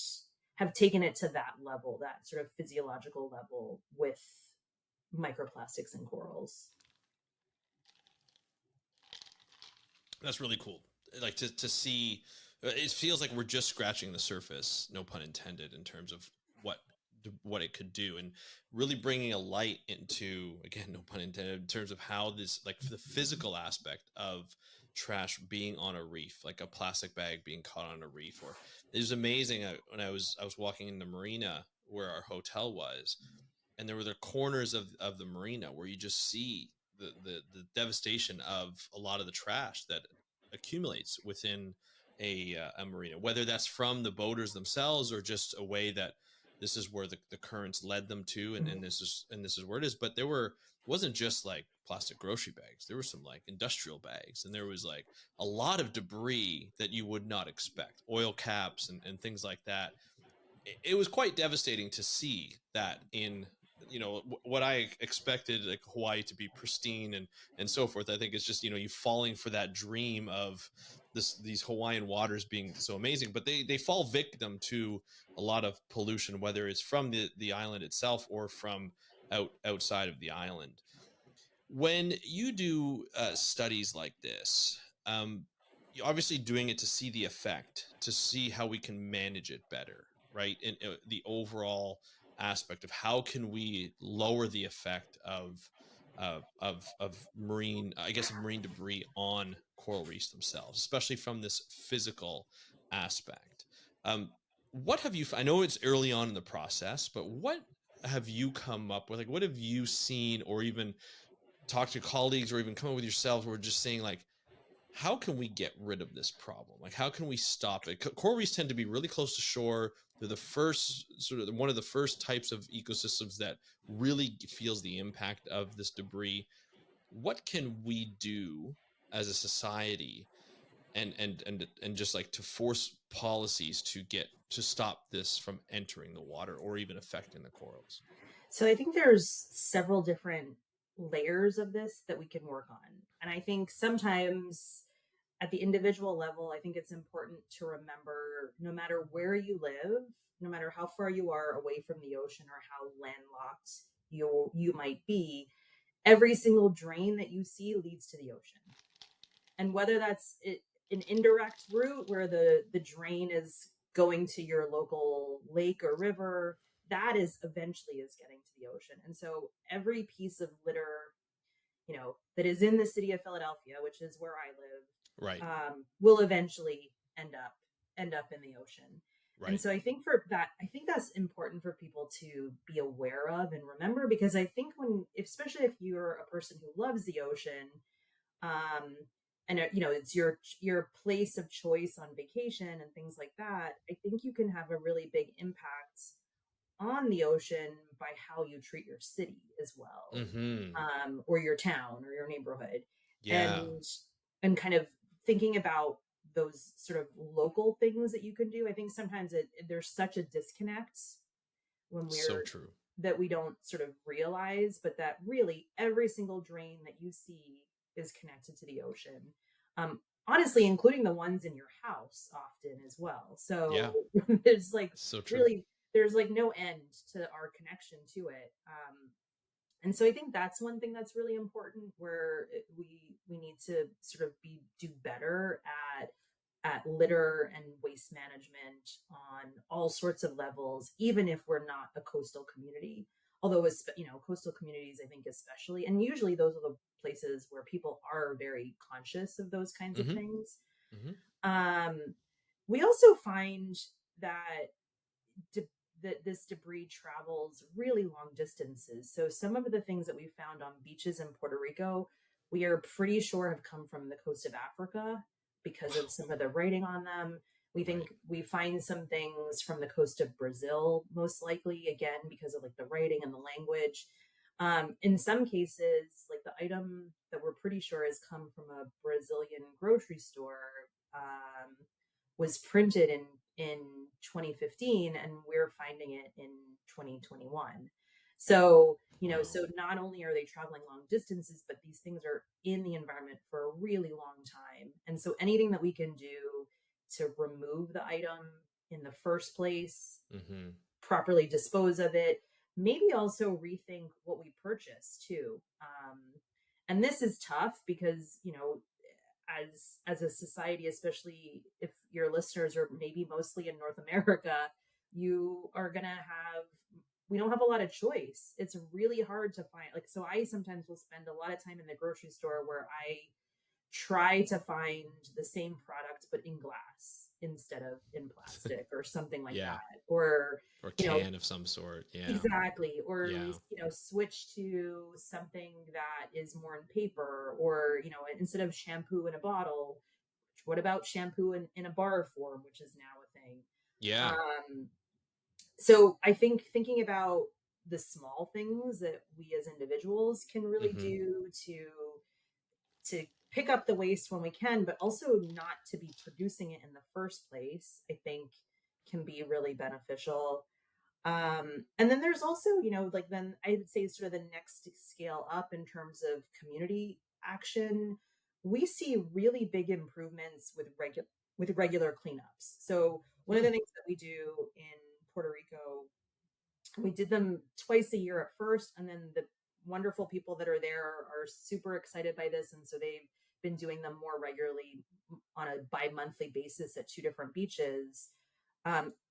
have taken it to that level, that sort of physiological level with microplastics in corals. That's really cool. Like to see, it feels like we're just scratching the surface, no pun intended, in terms of what it could do, and really bringing a light into, again, no pun intended, in terms of how this, like the physical aspect of trash being on a reef, like a plastic bag being caught on a reef. Or it was amazing when I was walking in the marina where our hotel was, and there were the corners of the marina where you just see the devastation of a lot of the trash that accumulates within a marina, whether that's from the boaters themselves or just a way that this is where the currents led them to, and this is where it is. But wasn't just like plastic grocery bags. There were some like industrial bags, and there was like a lot of debris that you would not expect, oil caps and things like that. It was quite devastating to see that in, what I expected, like Hawaii to be pristine and so forth. I think it's just, you falling for that dream of these Hawaiian waters being so amazing, but they fall victim to a lot of pollution, whether it's from the island itself or from outside of the island. When you do studies like this, you're obviously doing it to see the effect, to see how we can manage it better, right? And the overall aspect of how can we lower the effect of marine, I guess, of marine debris on coral reefs themselves, especially from this physical aspect. Um, what have you? I know it's early on in the process, but what have you come up with? Like, what have you seen, or even talk to colleagues, or even come up with yourselves, where we're just saying, like, how can we get rid of this problem? Like, how can we stop it? Coral reefs tend to be really close to shore. They're the first, sort of one of the first types of ecosystems that really feels the impact of this debris. What can we do as a society, and just like to force policies to stop this from entering the water or even affecting the corals? So I think there's several different layers of this that we can work on. And I think sometimes at the individual level, I think it's important to remember, no matter where you live, no matter how far you are away from the ocean or how landlocked you might be, every single drain that you see leads to the ocean. And whether that's an indirect route where the drain is going to your local lake or river, that is eventually is getting to the ocean. And so every piece of litter, that is in the city of Philadelphia, which is where I live, Right. will eventually end up in the ocean. And Right. so I think that's important for people to be aware of and remember, because I think especially if you're a person who loves the ocean, um, and it's your place of choice on vacation and things like that, I think you can have a really big impact on the ocean by how you treat your city as well, Mm-hmm. or your town or your neighborhood, Yeah. and kind of thinking about those sort of local things that you can do. I think sometimes there's such a disconnect when So we're true. that we don't sort of realize, but that really every single drain that you see is connected to the ocean. Honestly, including the ones in your house often as well. Yeah, So there's like so true. really there's like no end to our connection to it. And so I think that's one thing that's really important where we need to sort of do better at litter and waste management on all sorts of levels, even if we're not a coastal community. Although, coastal communities, I think, especially, and usually those are the places where people are very conscious of those kinds of Hmm. things. Hmm. Um, we also find that de- that this debris travels really long distances. So some of the things that we found on beaches in Puerto Rico, we are pretty sure have come from the coast of Africa because of some of the writing on them. We Right. think we find some things from the coast of Brazil, most likely, again, because of like the writing and the language. In some cases, like the item that we're pretty sure has come from a Brazilian grocery store, um, was printed in 2015, and we're finding it in 2021. So, Wow. so not only are they traveling long distances, but these things are in the environment for a really long time. And so anything that we can do to remove the item in the first place, Hmm. properly dispose of it, maybe also rethink what we purchase too. And this is tough because, as a society, especially if your listeners are maybe mostly in North America, you are gonna have we don't have a lot of choice. It's really hard to find, like, so I sometimes will spend a lot of time in the grocery store where I try to find the same product but in glass instead of in plastic or something like Yeah. that. Or, Or you know, can of some sort. Yeah. exactly. Or we, Yeah. switch to something that is more in paper, or, instead of shampoo in a bottle, what about shampoo in a bar form, which is now a thing. Yeah. Um, so I think thinking about the small things that we as individuals can really Hmm. do to pick up the waste when we can, but also not to be producing it in the first place, I think can be really beneficial. And then there's also, like, then I would say sort of the next scale up in terms of community action. We see really big improvements with regular cleanups. So one of Hmm. the things that we do in Puerto Rico, we did them twice a year at first, and then the wonderful people that are there are super excited by this, and so they've been doing them more regularly on a bi-monthly basis at two different beaches.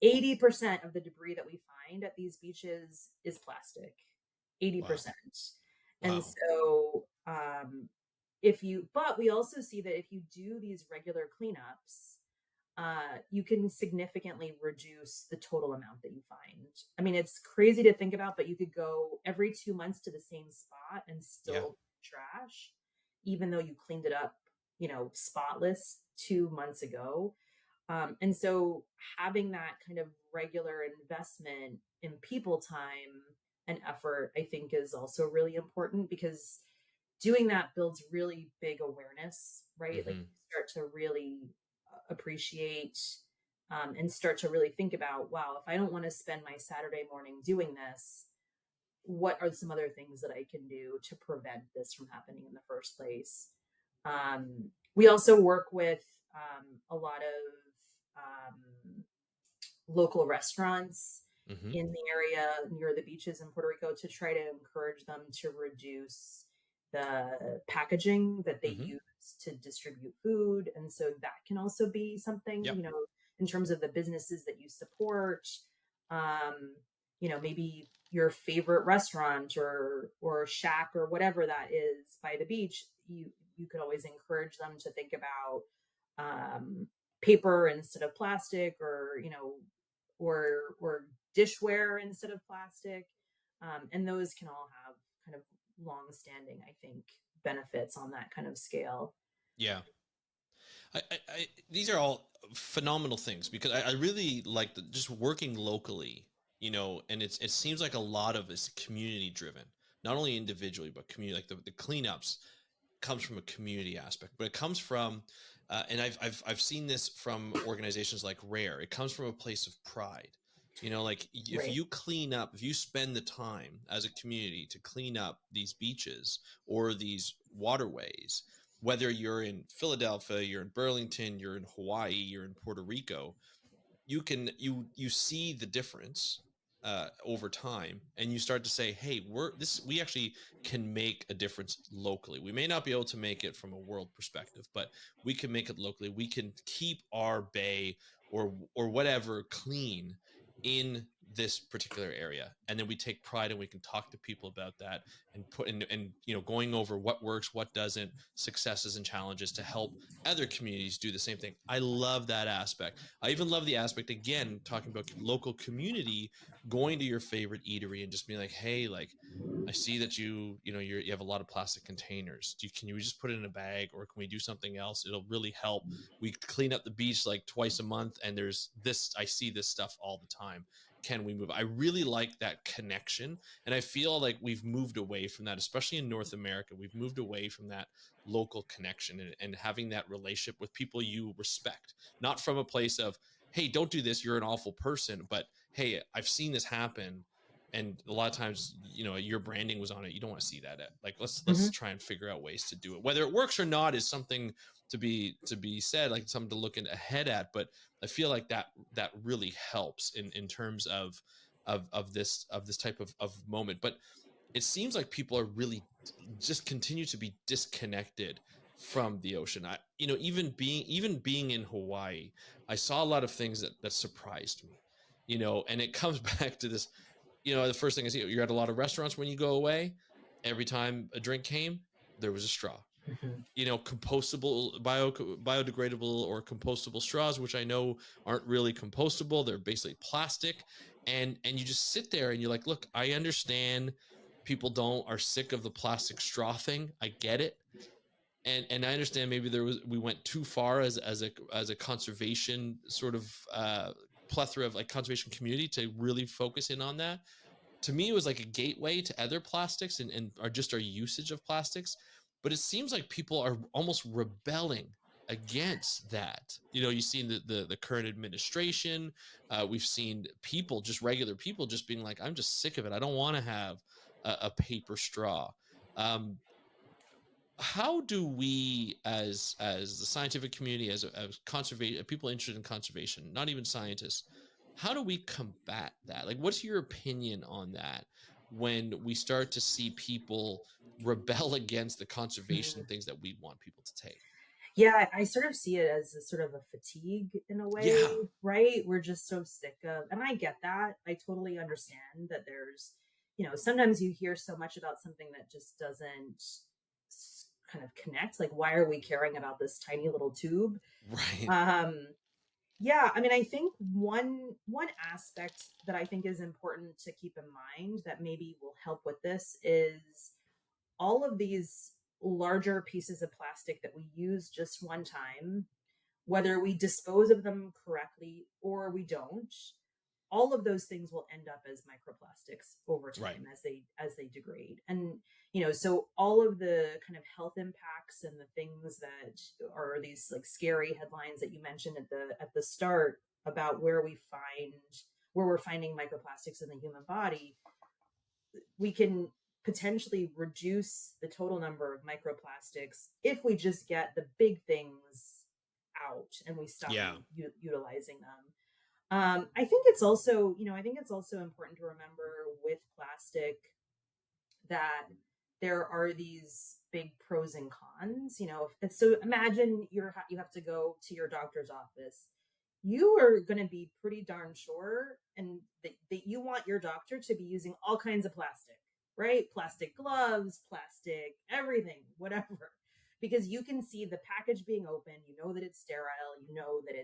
80% of the debris that we find at these beaches is plastic. Wow. 80%. And Wow. so, but we also see that if you do these regular cleanups, you can significantly reduce the total amount that you find. I mean, it's crazy to think about, but you could go every 2 months to the same spot and Yeah. still trash, even though you cleaned it up, spotless 2 months ago. And so having that kind of regular investment in people time and effort, I think, is also really important, because doing that builds really big awareness, right? Like, Hmm. you start to really appreciate, and start to really think about, wow, if I don't want to spend my Saturday morning doing this, what are some other things that I can do to prevent this from happening in the first place? We also work with a lot of local restaurants Hmm. in the area near the beaches in Puerto Rico to try to encourage them to reduce the packaging that they Hmm. use to distribute food. And so that can also be something, Yep. in terms of the businesses that you support. Maybe your favorite restaurant or shack or whatever that is by the beach, you could always encourage them to think about um, paper instead of plastic, or dishware instead of plastic. And those can all have kind of long-standing, I think, benefits on that kind of scale. Yeah. These are all phenomenal things because I really like just working locally, and it seems like a lot of it's community driven, not only individually, but community, like the cleanups comes from a community aspect, but it comes from And I've seen this from organizations like Rare. It comes from a place of pride. Like if Right. you clean up, if you spend the time as a community to clean up these beaches or these waterways, whether you're in Philadelphia, you're in Burlington, you're in Hawaii, you're in Puerto Rico, you see the difference over time, and you start to say, hey, we actually can make a difference locally. We may not be able to make it from a world perspective, but we can make it locally. We can keep our bay or whatever clean in this particular area, and then we take pride, and we can talk to people about that, and put in, and going over what works, what doesn't, successes and challenges, to help other communities do the same thing. I love that aspect. I even love the aspect, again, talking about local community, going to your favorite eatery and just being like, hey, like, I see that you have a lot of plastic containers. Can you just put it in a bag, or can we do something else? It'll really help. We clean up the beach like twice a month, and I see this stuff all the time. Can we move? I really like that connection. And I feel like we've moved away from that, especially in North America. We've moved away from that local connection, and having that relationship with people you respect, not from a place of, hey, don't do this, you're an awful person, but hey, I've seen this happen. And a lot of times, your branding was on it. You don't want to see that. Like, let's Mhm. try and figure out ways to do it. Whether it works or not is something to be said, like something to look ahead at. But I feel like that really helps in terms of this type of moment. But it seems like people are really just continue to be disconnected from the ocean. Even being in Hawaii, I saw a lot of things that surprised me, and it comes back to this. The first thing is, you're at a lot of restaurants. When you go away, every time a drink came, there was a straw. Mhm. Compostable, biodegradable or compostable straws, which I know aren't really compostable. They're basically plastic. And you just sit there and you're like, look, I understand people are sick of the plastic straw thing. I get it. And I understand maybe we went too far as a conservation sort of plethora of like conservation community to really focus in on that. To me, it was like a gateway to other plastics and our usage of plastics. But it seems like people are almost rebelling against that. You've seen the current administration. We've seen people, just regular people, just being like, I'm just sick of it. I don't want to have a paper straw. Um, how do we, as the scientific community, as conservation people interested in conservation, not even scientists, how do we combat that? Like, what's your opinion on that when we start to see people rebel against the conservation Mhm. things that we want people to take? Yeah, I sort of see it as a sort of a fatigue in a way, Yeah. right? We're just so sick of, and I get that. I totally understand that there's, sometimes you hear so much about something that just doesn't kind of connect. Like, why are we caring about this tiny little tube? Right. Um, yeah, I mean, I think one aspect that I think is important to keep in mind that maybe will help with this is all of these larger pieces of plastic that we use just one time, whether we dispose of them correctly or we don't, all of those things will end up as microplastics over Right. time as they degrade. And so all of the kind of health impacts and the things that are these like scary headlines that you mentioned at the start about where we're finding microplastics in the human body, we can potentially reduce the total number of microplastics if we just get the big things out and we stop Yeah. utilizing them. I think it's also important to remember with plastic that there are these big pros and cons. So imagine you have to go to your doctor's office. You are going to be pretty darn sure, and that you want your doctor to be using all kinds of plastic, right? Plastic gloves, plastic, everything, whatever, because you can see the package being open. You know that it's sterile. You know that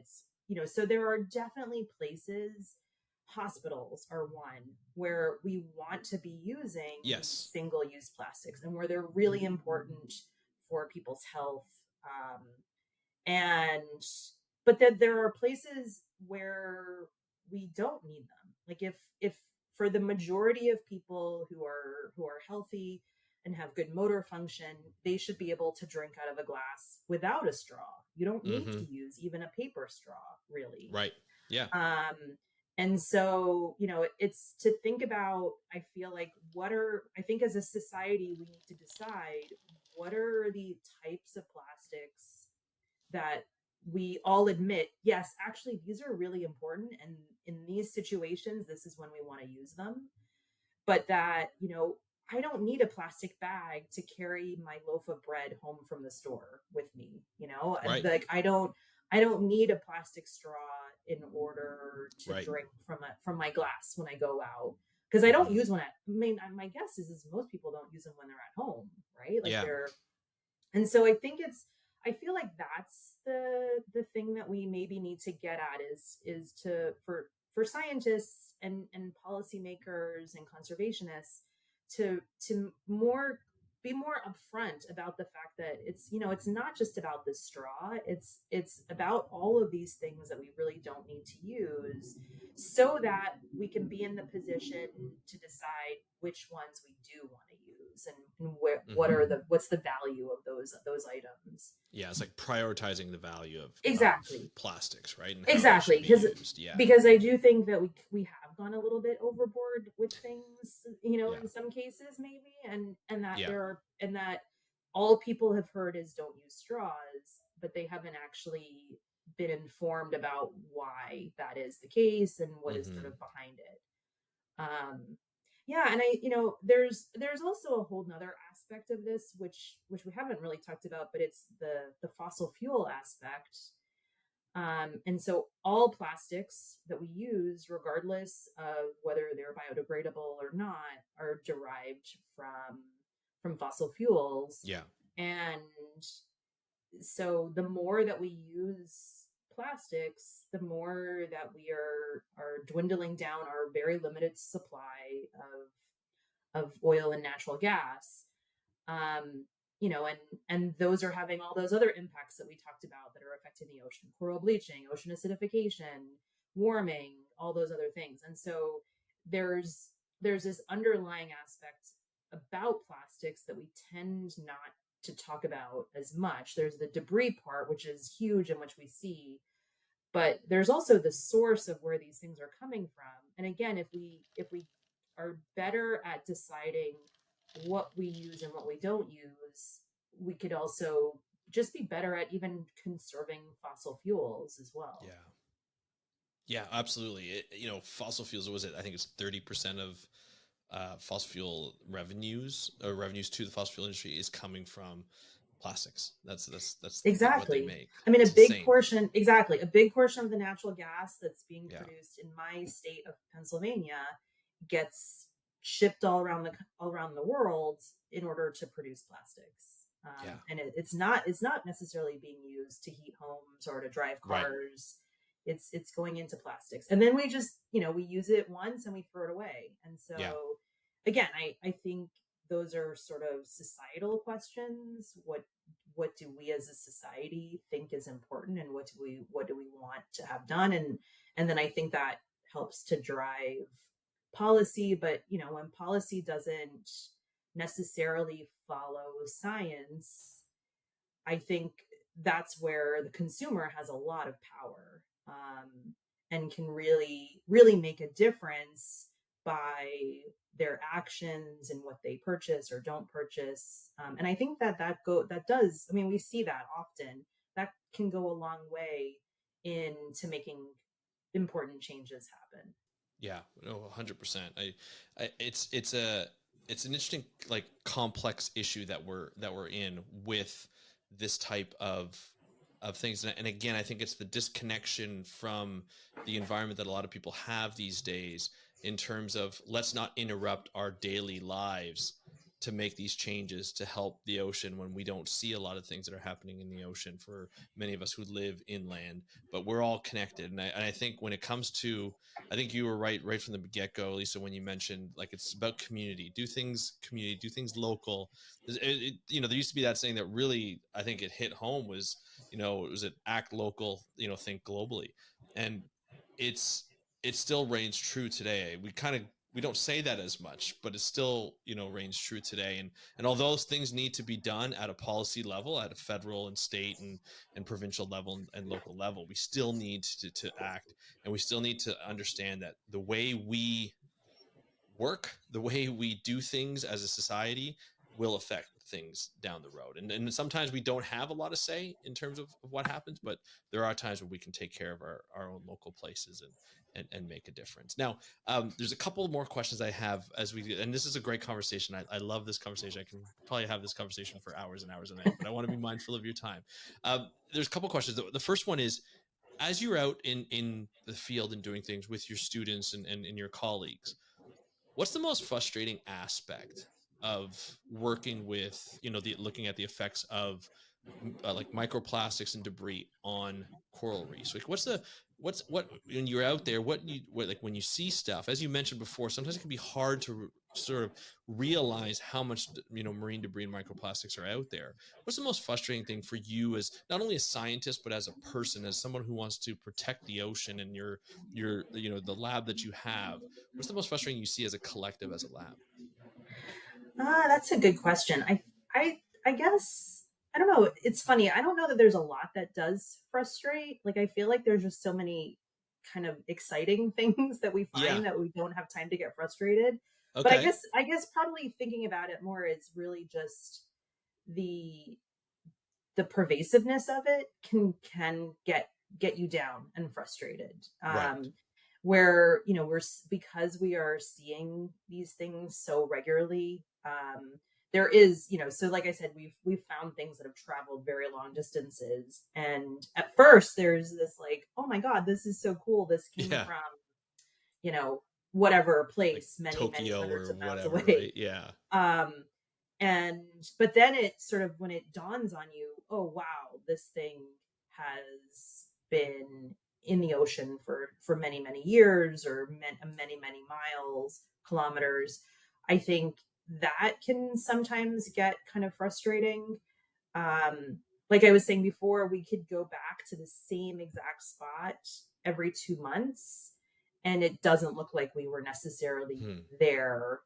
so there are definitely places, hospitals are one, where we want to be using Yes. single use plastics and where they're really important for people's health. And but then there are places where we don't need them. Like if for the majority of people who are healthy and have good motor function, they should be able to drink out of a glass without a straw. You don't need Mm-hmm. to use even a paper straw, really. Right. Yeah. Um, and so, it's to think about, I feel like, I think as a society, we need to decide what are the types of plastics that we all admit, yes, actually, these are really important. And in these situations, this is when we want to use them. But that, I don't need a plastic bag to carry my loaf of bread home from the store with me, Right. like I don't need a plastic straw in order to Right. drink from my glass when I go out, because I don't Mm-hmm. use one at, I mean, my guess is most people don't use them when they're at home, right? Like Yeah. and so I feel like that's the thing that we maybe need to get at, is to for scientists and policymakers and conservationists to be more upfront about the fact that it's not just about the straw. It's about all of these things that we really don't need to use, so that we can be in the position to decide which ones we do want to use, and Mm-hmm. what's the value of those items. Yeah. It's like prioritizing the value of Exactly. plastics, right, and how they Exactly, should be used. Yeah. because I do think that we have gone a little bit overboard with things, Yeah. in some cases maybe, and that Yeah. all people have heard is don't use straws, but they haven't actually been informed about why that is the case and what is sort Mm-hmm. of behind it. Um, yeah, and there's also a whole nother aspect of this, which we haven't really talked about, but it's the fossil fuel aspect. And so all plastics that we use, regardless of whether they're biodegradable or not, are derived from fossil fuels. Yeah. And so the more that we use plastics, the more that we are dwindling down our very limited supply of oil and natural gas. um and those are having all those other impacts that we talked about that are affecting the ocean: coral bleaching, ocean acidification, warming, all those other things. And so there's this underlying aspect about plastics that we tend not to talk about as much. There's the debris part, which is huge and which we see, but there's also the source of where these things are coming from. And again, if we are better at deciding what we use and what we don't use, we could also just be better at even conserving fossil fuels as well. Yeah. Yeah, absolutely. Fossil fuels, what was it? I think it's 30% of fossil fuel revenues, or revenues to the fossil fuel industry, is coming from plastics. That's what they Exactly. make. I mean, It's insane. a big portion of the natural gas that's being Yeah. produced in my state of Pennsylvania gets shipped all around the world in order to produce plastics. Yeah. And it's not necessarily being used to heat homes or to drive Right. cars. It's going into plastics, and then we just we use it once and we throw it away. And Yeah. so again, I think those are sort of societal questions. What do we as a society think is important, and what do we want to have done? And then I think that helps to drive policy. But when policy doesn't necessarily follow science, I think that's where the consumer has a lot of power, and can really really make a difference by their actions and what they purchase or don't purchase. And I think that does, I mean, we see that often. That can go a long way into making important changes happen. Yeah. No, 100%. It's an interesting, like, complex issue that we're in with this type of things. And again, I think it's the disconnection from the environment that a lot of people have these days, in terms of, let's not interrupt our daily lives to make these changes to help the ocean, when we don't see a lot of things that are happening in the ocean for many of us who live inland. But we're all connected. And I think when it comes to, I think you were right from the get-go, Lisa, when you mentioned, like, it's about community. Do things community, do things local. There used to be that saying that really, I think it hit home, was, was it act local, think globally. And it's it still reigns true today. We kind of we don't say that as much, but it still, reigns true today. And although those things need to be done at a policy level, at a federal and state and provincial level and local level, we still need to act, and we still need to understand that the way we work, the way we do things as a society will affect things down the road. And sometimes we don't have a lot of say in terms of what happens, but there are times when we can take care of our own local places and make a difference. Now, there's a couple more questions I have and this is a great conversation. I love this conversation. I can probably have this conversation for hours and hours on end, but I want to be mindful of your time. There's a couple questions. The first one is, as you're out in the field and doing things with your students and your colleagues, what's the most frustrating aspect of working with, looking at the effects of like microplastics and debris on coral reefs? Like, what when you're out there, like when you see stuff, as you mentioned before, sometimes it can be hard to sort of realize how much, marine debris and microplastics are out there. What's the most frustrating thing for you as not only a scientist, but as a person, as someone who wants to protect the ocean and your the lab that you have? What's the most frustrating you see as a collective, as a lab? That's a good question. I guess I don't know. It's funny. I don't know that there's a lot that does frustrate. Like I feel like there's just so many kind of exciting things that we Yeah. find that we don't have time to get frustrated. But I Okay. guess I guess probably thinking about it more is really just the the pervasiveness of it can get you down and frustrated. Right. Where because we are seeing these things so regularly, there is, so like I said, we've found things that have traveled very long distances, and at first there's this like, oh my god, this is so cool, this came Yeah. from, you know whatever Like place many Tokyo hundreds or of miles whatever, away. right? Yeah. um and but then it sort of, when it dawns on you, oh wow, this thing has been in the ocean for many years, or many miles, kilometers. I think that can sometimes get kind of frustrating. Like I was saying before, we could go back to the same exact spot every 2 months, and it doesn't look like we were necessarily Hmm. there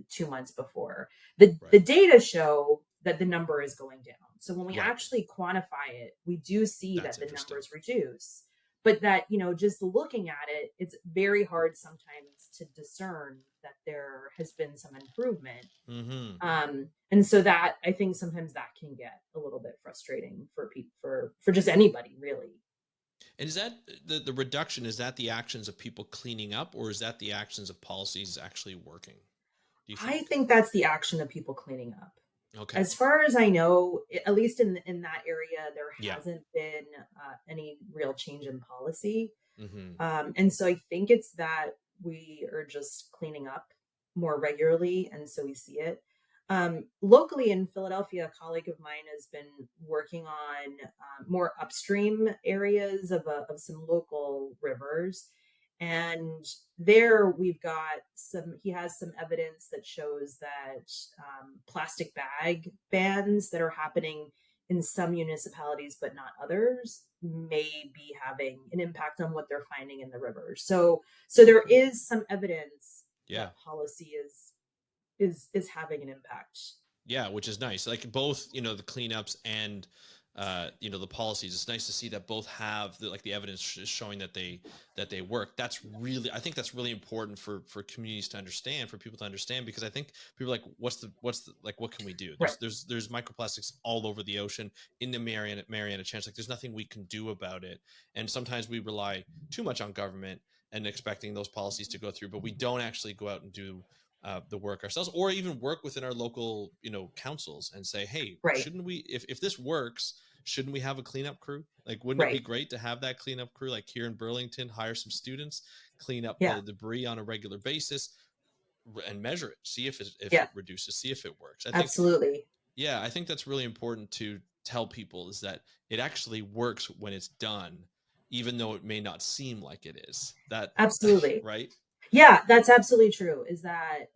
2 months before. The Right. data show that the number is going down. So when we Right. actually quantify it, we do see That's that the interesting. numbers reduce. But that, just looking at it, it's very hard sometimes to discern that there has been some improvement. Mm-hmm. And so that, I think sometimes that can get a little bit frustrating for people, for just anybody really. And is that the reduction? Is that the actions of people cleaning up, or is that the actions of policies actually working, do you I think? think that's the action of people cleaning up. Okay. As far as I know, at least in that area, there Yeah. hasn't been any real change in policy. Mm-hmm. And so I think it's that we are just cleaning up more regularly, and so we see it. Locally in Philadelphia, a colleague of mine has been working on more upstream areas of some local rivers. And there we've got he has some evidence that shows that plastic bag bans that are happening in some municipalities but not others may be having an impact on what they're finding in the rivers. So there Okay. is some evidence Yeah. that policy is having an impact. Yeah, which is nice. Like both, the cleanups and the policies. It's nice to see that both have the evidence is showing that they work. That's really, I think that's really important for communities to understand, for people to understand, because I think people are like, what's the like, what can we do? Right. There's microplastics all over the ocean, in the Mariana Trench. Like there's nothing we can do about it. And sometimes we rely too much on government and expecting those policies to go through, but we don't actually go out and do the work ourselves, or even work within our local councils and say, hey, Right. shouldn't we, if this works, shouldn't we have a cleanup crew? Like, wouldn't it be Right. great to have that cleanup crew, like here in Burlington, hire some students, clean up Yeah. the debris on a regular basis, and measure it, see if it Yeah. reduces, see if it works. I think, Absolutely. yeah, I think that's really important to tell people, is that it actually works when it's done, even though it may not seem like it is. That Absolutely. right? Yeah, that's absolutely true. Is that,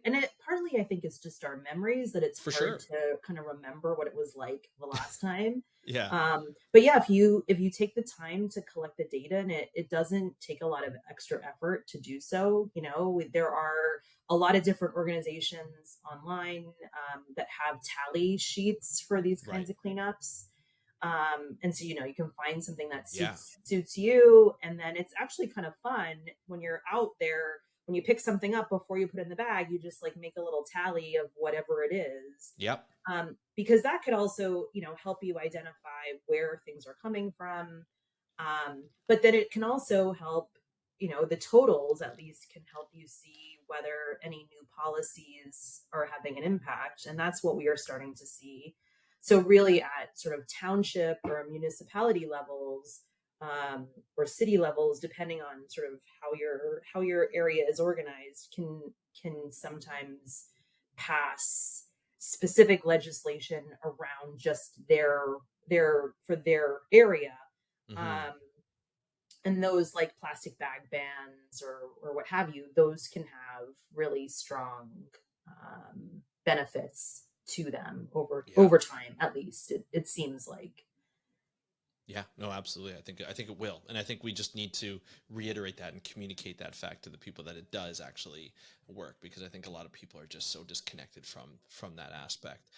and it partly I think it's just our memories that it's For hard sure. to kind of remember what it was like the last time. Yeah. But yeah, if you take the time to collect the data, and it doesn't take a lot of extra effort to do so, there are a lot of different organizations online that have tally sheets for these Right. kinds of cleanups. And so you can find something that Yeah. suits you, and then it's actually kind of fun when you're out there, when you pick something up before you put it in the bag, you just like make a little tally of whatever it is. Yep. Because that could also help you identify where things are coming from. But then it can also help, the totals at least can help you see whether any new policies are having an impact. And that's what we are starting to see. So, really, at sort of township or municipality levels, or city levels, depending on sort of how your area is organized, can sometimes pass specific legislation around just their for their area. Hmm. um, and those like plastic bag bans or what have you, those can have really strong benefits to them Yeah. over time. At least it seems like. Yeah, no, absolutely. I think it will. And I think we just need to reiterate that and communicate that fact to the people that it does actually work, because I think a lot of people are just so disconnected from that aspect.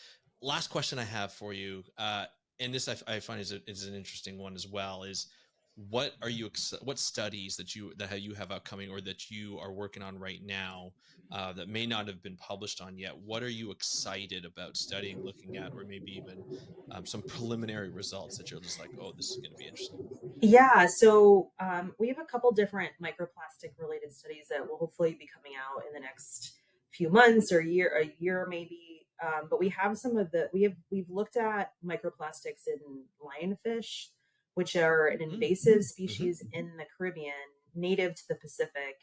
Last question I have for you, and this I find is an interesting one as well, is what studies that you have upcoming or that you are working on right now, that may not have been published on yet? What are you excited about studying, looking at, or maybe even some preliminary results that you're just like, oh, this is going to be interesting? Yeah, so we have a couple different microplastic related studies that will hopefully be coming out in the next few months or a year maybe. But we have we've looked at microplastics in lionfish, which are an Mm. invasive Hmm. species in the Caribbean, native to the Pacific.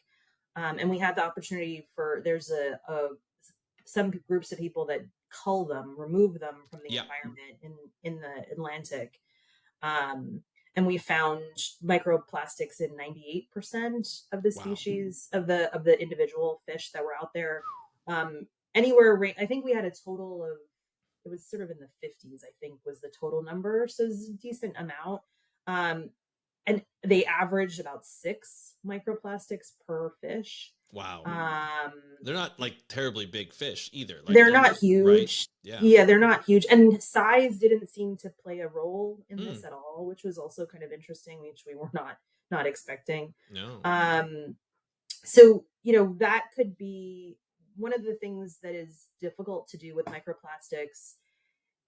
And we had the opportunity for there's some groups of people that cull them, remove them from the Yeah. environment in the Atlantic. um, and we found microplastics in 98% of the Wow. species of the individual fish that were out there. um, I think we had a total of, it was sort of in the 50s, I think was the total number, so it's a decent amount. um, and they averaged about 6 microplastics per fish. Wow. um, They're not like terribly big fish either. Like they're they're not not, right? huge. Yeah. Yeah, they're not huge. And size didn't seem to play a role in Mm. this at all, which was also kind of interesting, which we were not expecting. No. Um, so, that could be one of the things that is difficult to do with microplastics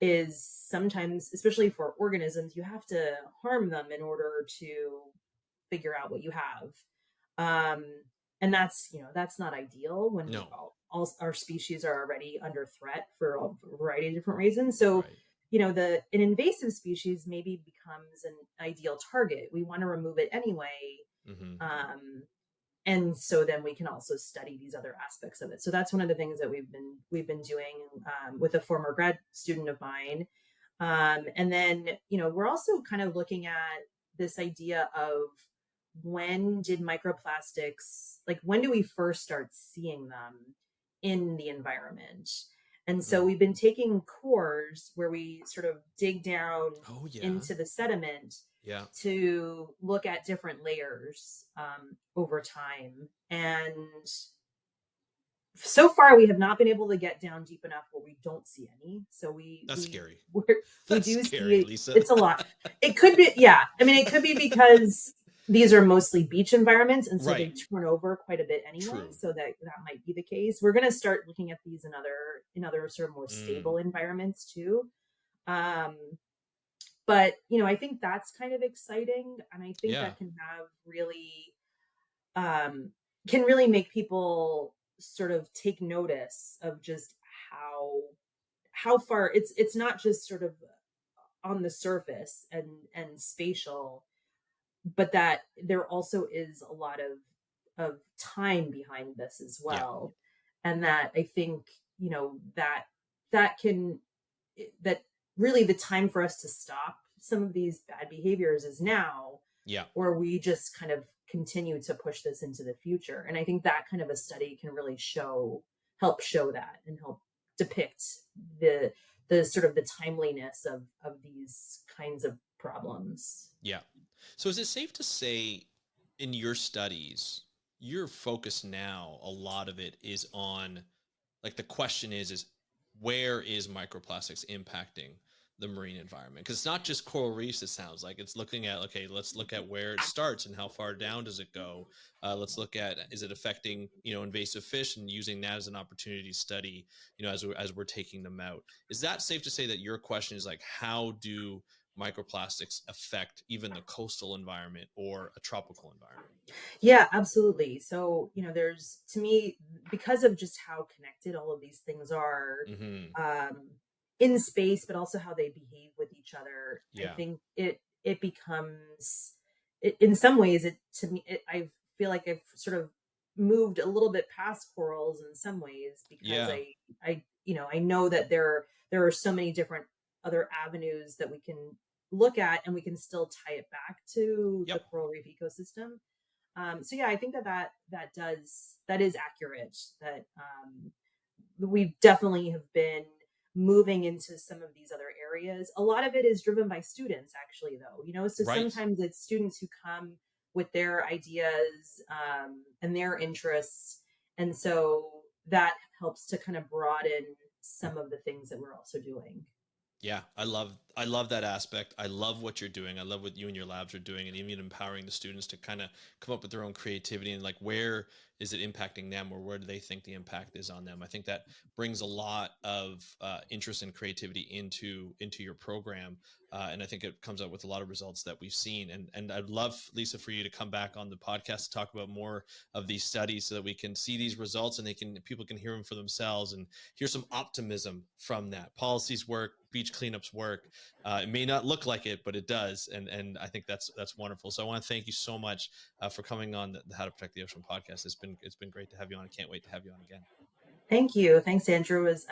is sometimes, especially for organisms, you have to harm them in order to figure out what you have. um, and that's not ideal when No. all our species are already under threat for a variety of different reasons. So Right. an invasive species maybe becomes an ideal target. We want to remove it anyway. Hmm. Um, and so then we can also study these other aspects of it. So that's one of the things that we've been doing with a former grad student of mine. And then we're also kind of looking at this idea of, when did microplastics, like when do we first start seeing them in the environment? And so Mm. we've been taking cores where we sort of dig down Oh yeah. into the sediment Yeah. to look at different layers over time. And so far, we have not been able to get down deep enough where we don't see any. So That's scary. we That's do scary, see Lisa. it's a lot. It could be, yeah. I mean, it could be because these are mostly beach environments, and so Right. they turn over quite a bit anyway. True. So that might be the case. We're going to start looking at these in other sort of more Mm. stable environments too. Um, but I think that's kind of exciting, and I think Yeah. that um, can really make people sort of take notice of just how far it's not just sort of on the surface and spatial, but that there also is a lot of time behind this as Yeah. well. And that I think that can that really the time for us to stop some of these bad behaviors is now, Yeah. or we just kind of continue to push this into the future. And I think that kind of a study can really help show that and help depict the sort of the timeliness of these kinds of problems. Yeah. So is it safe to say in your studies, your focus now, a lot of it is on, like, the question is where is microplastics impacting the marine environment? Because it's not just coral reefs, it sounds like. It's looking at, okay, let's look at where it starts and how far down does it go. Let's look at, is it affecting, invasive fish, and using that as an opportunity to study, as we're taking them out. Is that safe to say that your question is like, how do microplastics affect even the coastal environment or a tropical environment? Yeah, absolutely. So, there's, to me, because of just how connected all of these things are, Hmm. um, in space, but also how they behave with each other, I Yeah. think it becomes, in some ways, to me, I feel like I've sort of moved a little bit past corals in some ways, because Yeah. I know that there are so many different other avenues that we can look at, and we can still tie it back to the Yep. coral reef ecosystem. So yeah, I think that is accurate. That we definitely have been moving into some of these other areas. A lot of it is driven by students, actually, though. So Right. sometimes it's students who come with their ideas, and their interests, and so that helps to kind of broaden some of the things that we're also doing. Yeah, I love that aspect. I love what you're doing. I love what you and your labs are doing, and even empowering the students to kind of come up with their own creativity, and like, where is it impacting them, or where do they think the impact is on them? I think that brings a lot of interest and creativity into your program, and I think it comes out with a lot of results that we've seen. And I'd love, Lisa, for you to come back on the podcast to talk about more of these studies, so that we can see these results and people can hear them for themselves, and hear some optimism from that. Policies work, beach cleanups work. It may not look like it, but it does, and I think that's wonderful. So I want to thank you so much for coming on the How to Protect the Ocean podcast. It's been great to have you on. I can't wait to have you on again. Thank you. Thanks, Andrew. Is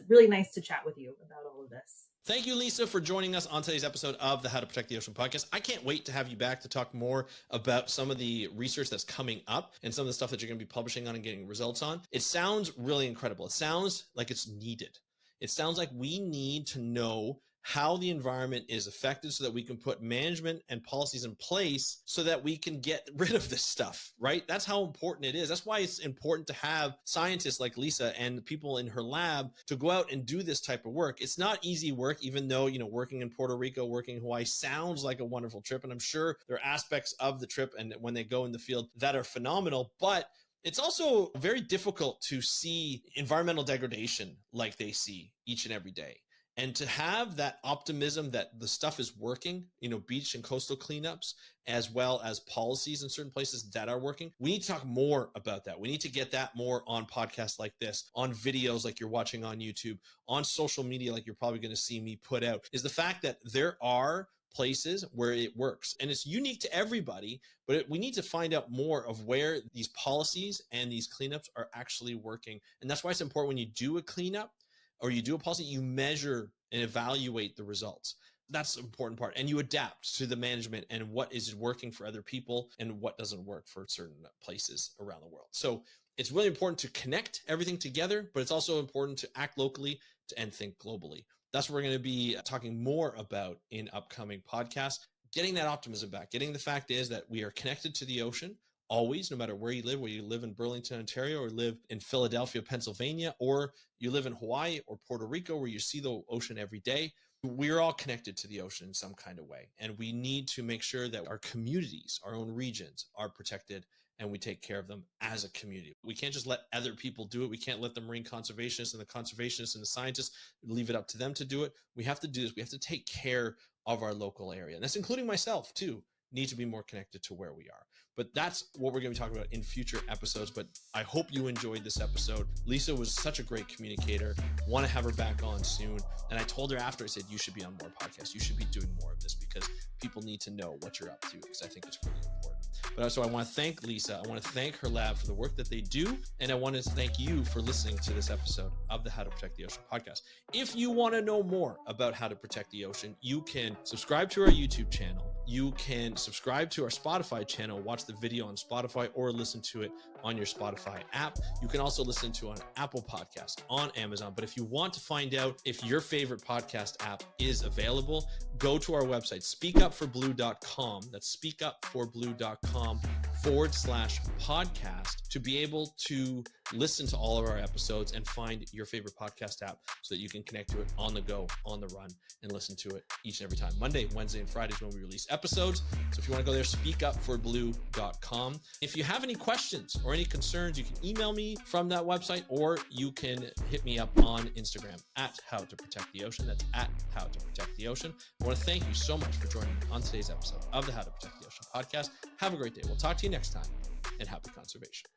really nice to chat with you about all of this. Thank you, Lisa, for joining us on today's episode of the How to Protect the Ocean podcast. I can't wait to have you back to talk more about some of the research that's coming up and some of the stuff that you're going to be publishing on and getting results on. It sounds really incredible. It sounds like it's needed. It sounds like we need to know how the environment is affected, so that we can put management and policies in place so that we can get rid of this stuff, right? That's how important it is. That's why it's important to have scientists like Lisa and people in her lab to go out and do this type of work. It's not easy work, even though, working in Puerto Rico, working in Hawaii sounds like a wonderful trip. And I'm sure there are aspects of the trip and when they go in the field that are phenomenal, but it's also very difficult to see environmental degradation like they see each and every day. And to have that optimism that the stuff is working, beach and coastal cleanups, as well as policies in certain places that are working, we need to talk more about that. We need to get that more on podcasts like this, on videos like you're watching on YouTube, on social media like you're probably going to see me put out, is the fact that there are places where it works, and it's unique to everybody, but we need to find out more of where these policies and these cleanups are actually working. And that's why it's important, when you do a cleanup or you do a policy, you measure and evaluate the results. That's the important part. And you adapt to the management and what is working for other people and what doesn't work for certain places around the world. So it's really important to connect everything together, but it's also important to act locally and think globally. That's what we're going to be talking more about in upcoming podcasts. Getting that optimism back, getting the fact is that we are connected to the ocean always, no matter where you live in Burlington, Ontario, or live in Philadelphia, Pennsylvania, or you live in Hawaii or Puerto Rico, where you see the ocean every day. We're all connected to the ocean in some kind of way. And we need to make sure that our communities, our own regions, are protected, and we take care of them as a community. We can't just let other people do it. We can't let the marine conservationists and the conservationists and the scientists leave it up to them to do it. We have to do this. We have to take care of our local area. And that's including myself too. Need to be more connected to where we are. But that's what we're going to be talking about in future episodes. But I hope you enjoyed this episode. Lisa was such a great communicator. Want to have her back on soon. And I told her after, I said, you should be on more podcasts. You should be doing more of this, because people need to know what you're up to, because I think it's really important. But so I want to thank Lisa. I want to thank her lab for the work that they do. And I want to thank you for listening to this episode of the How to Protect the Ocean podcast. If you want to know more about how to protect the ocean, you can subscribe to our YouTube channel. You can subscribe to our Spotify channel, watch the video on Spotify, or listen to it on your Spotify app. You can also listen to an Apple Podcast, on Amazon. But if you want to find out if your favorite podcast app is available, go to our website, speakupforblue.com. That's speakupforblue.com/podcast to be able to listen to all of our episodes and find your favorite podcast app so that you can connect to it on the go, on the run, and listen to it each and every time. Monday, Wednesday, and Fridays when we release episodes. So if you want to go there, speakupforblue.com. If you have any questions or any concerns, you can email me from that website, or you can hit me up on Instagram at How to Protect the Ocean. That's at How to Protect the Ocean. I want to thank you so much for joining me on today's episode of the How to Protect the Ocean podcast. Have a great day. We'll talk to you next time, and happy conservation.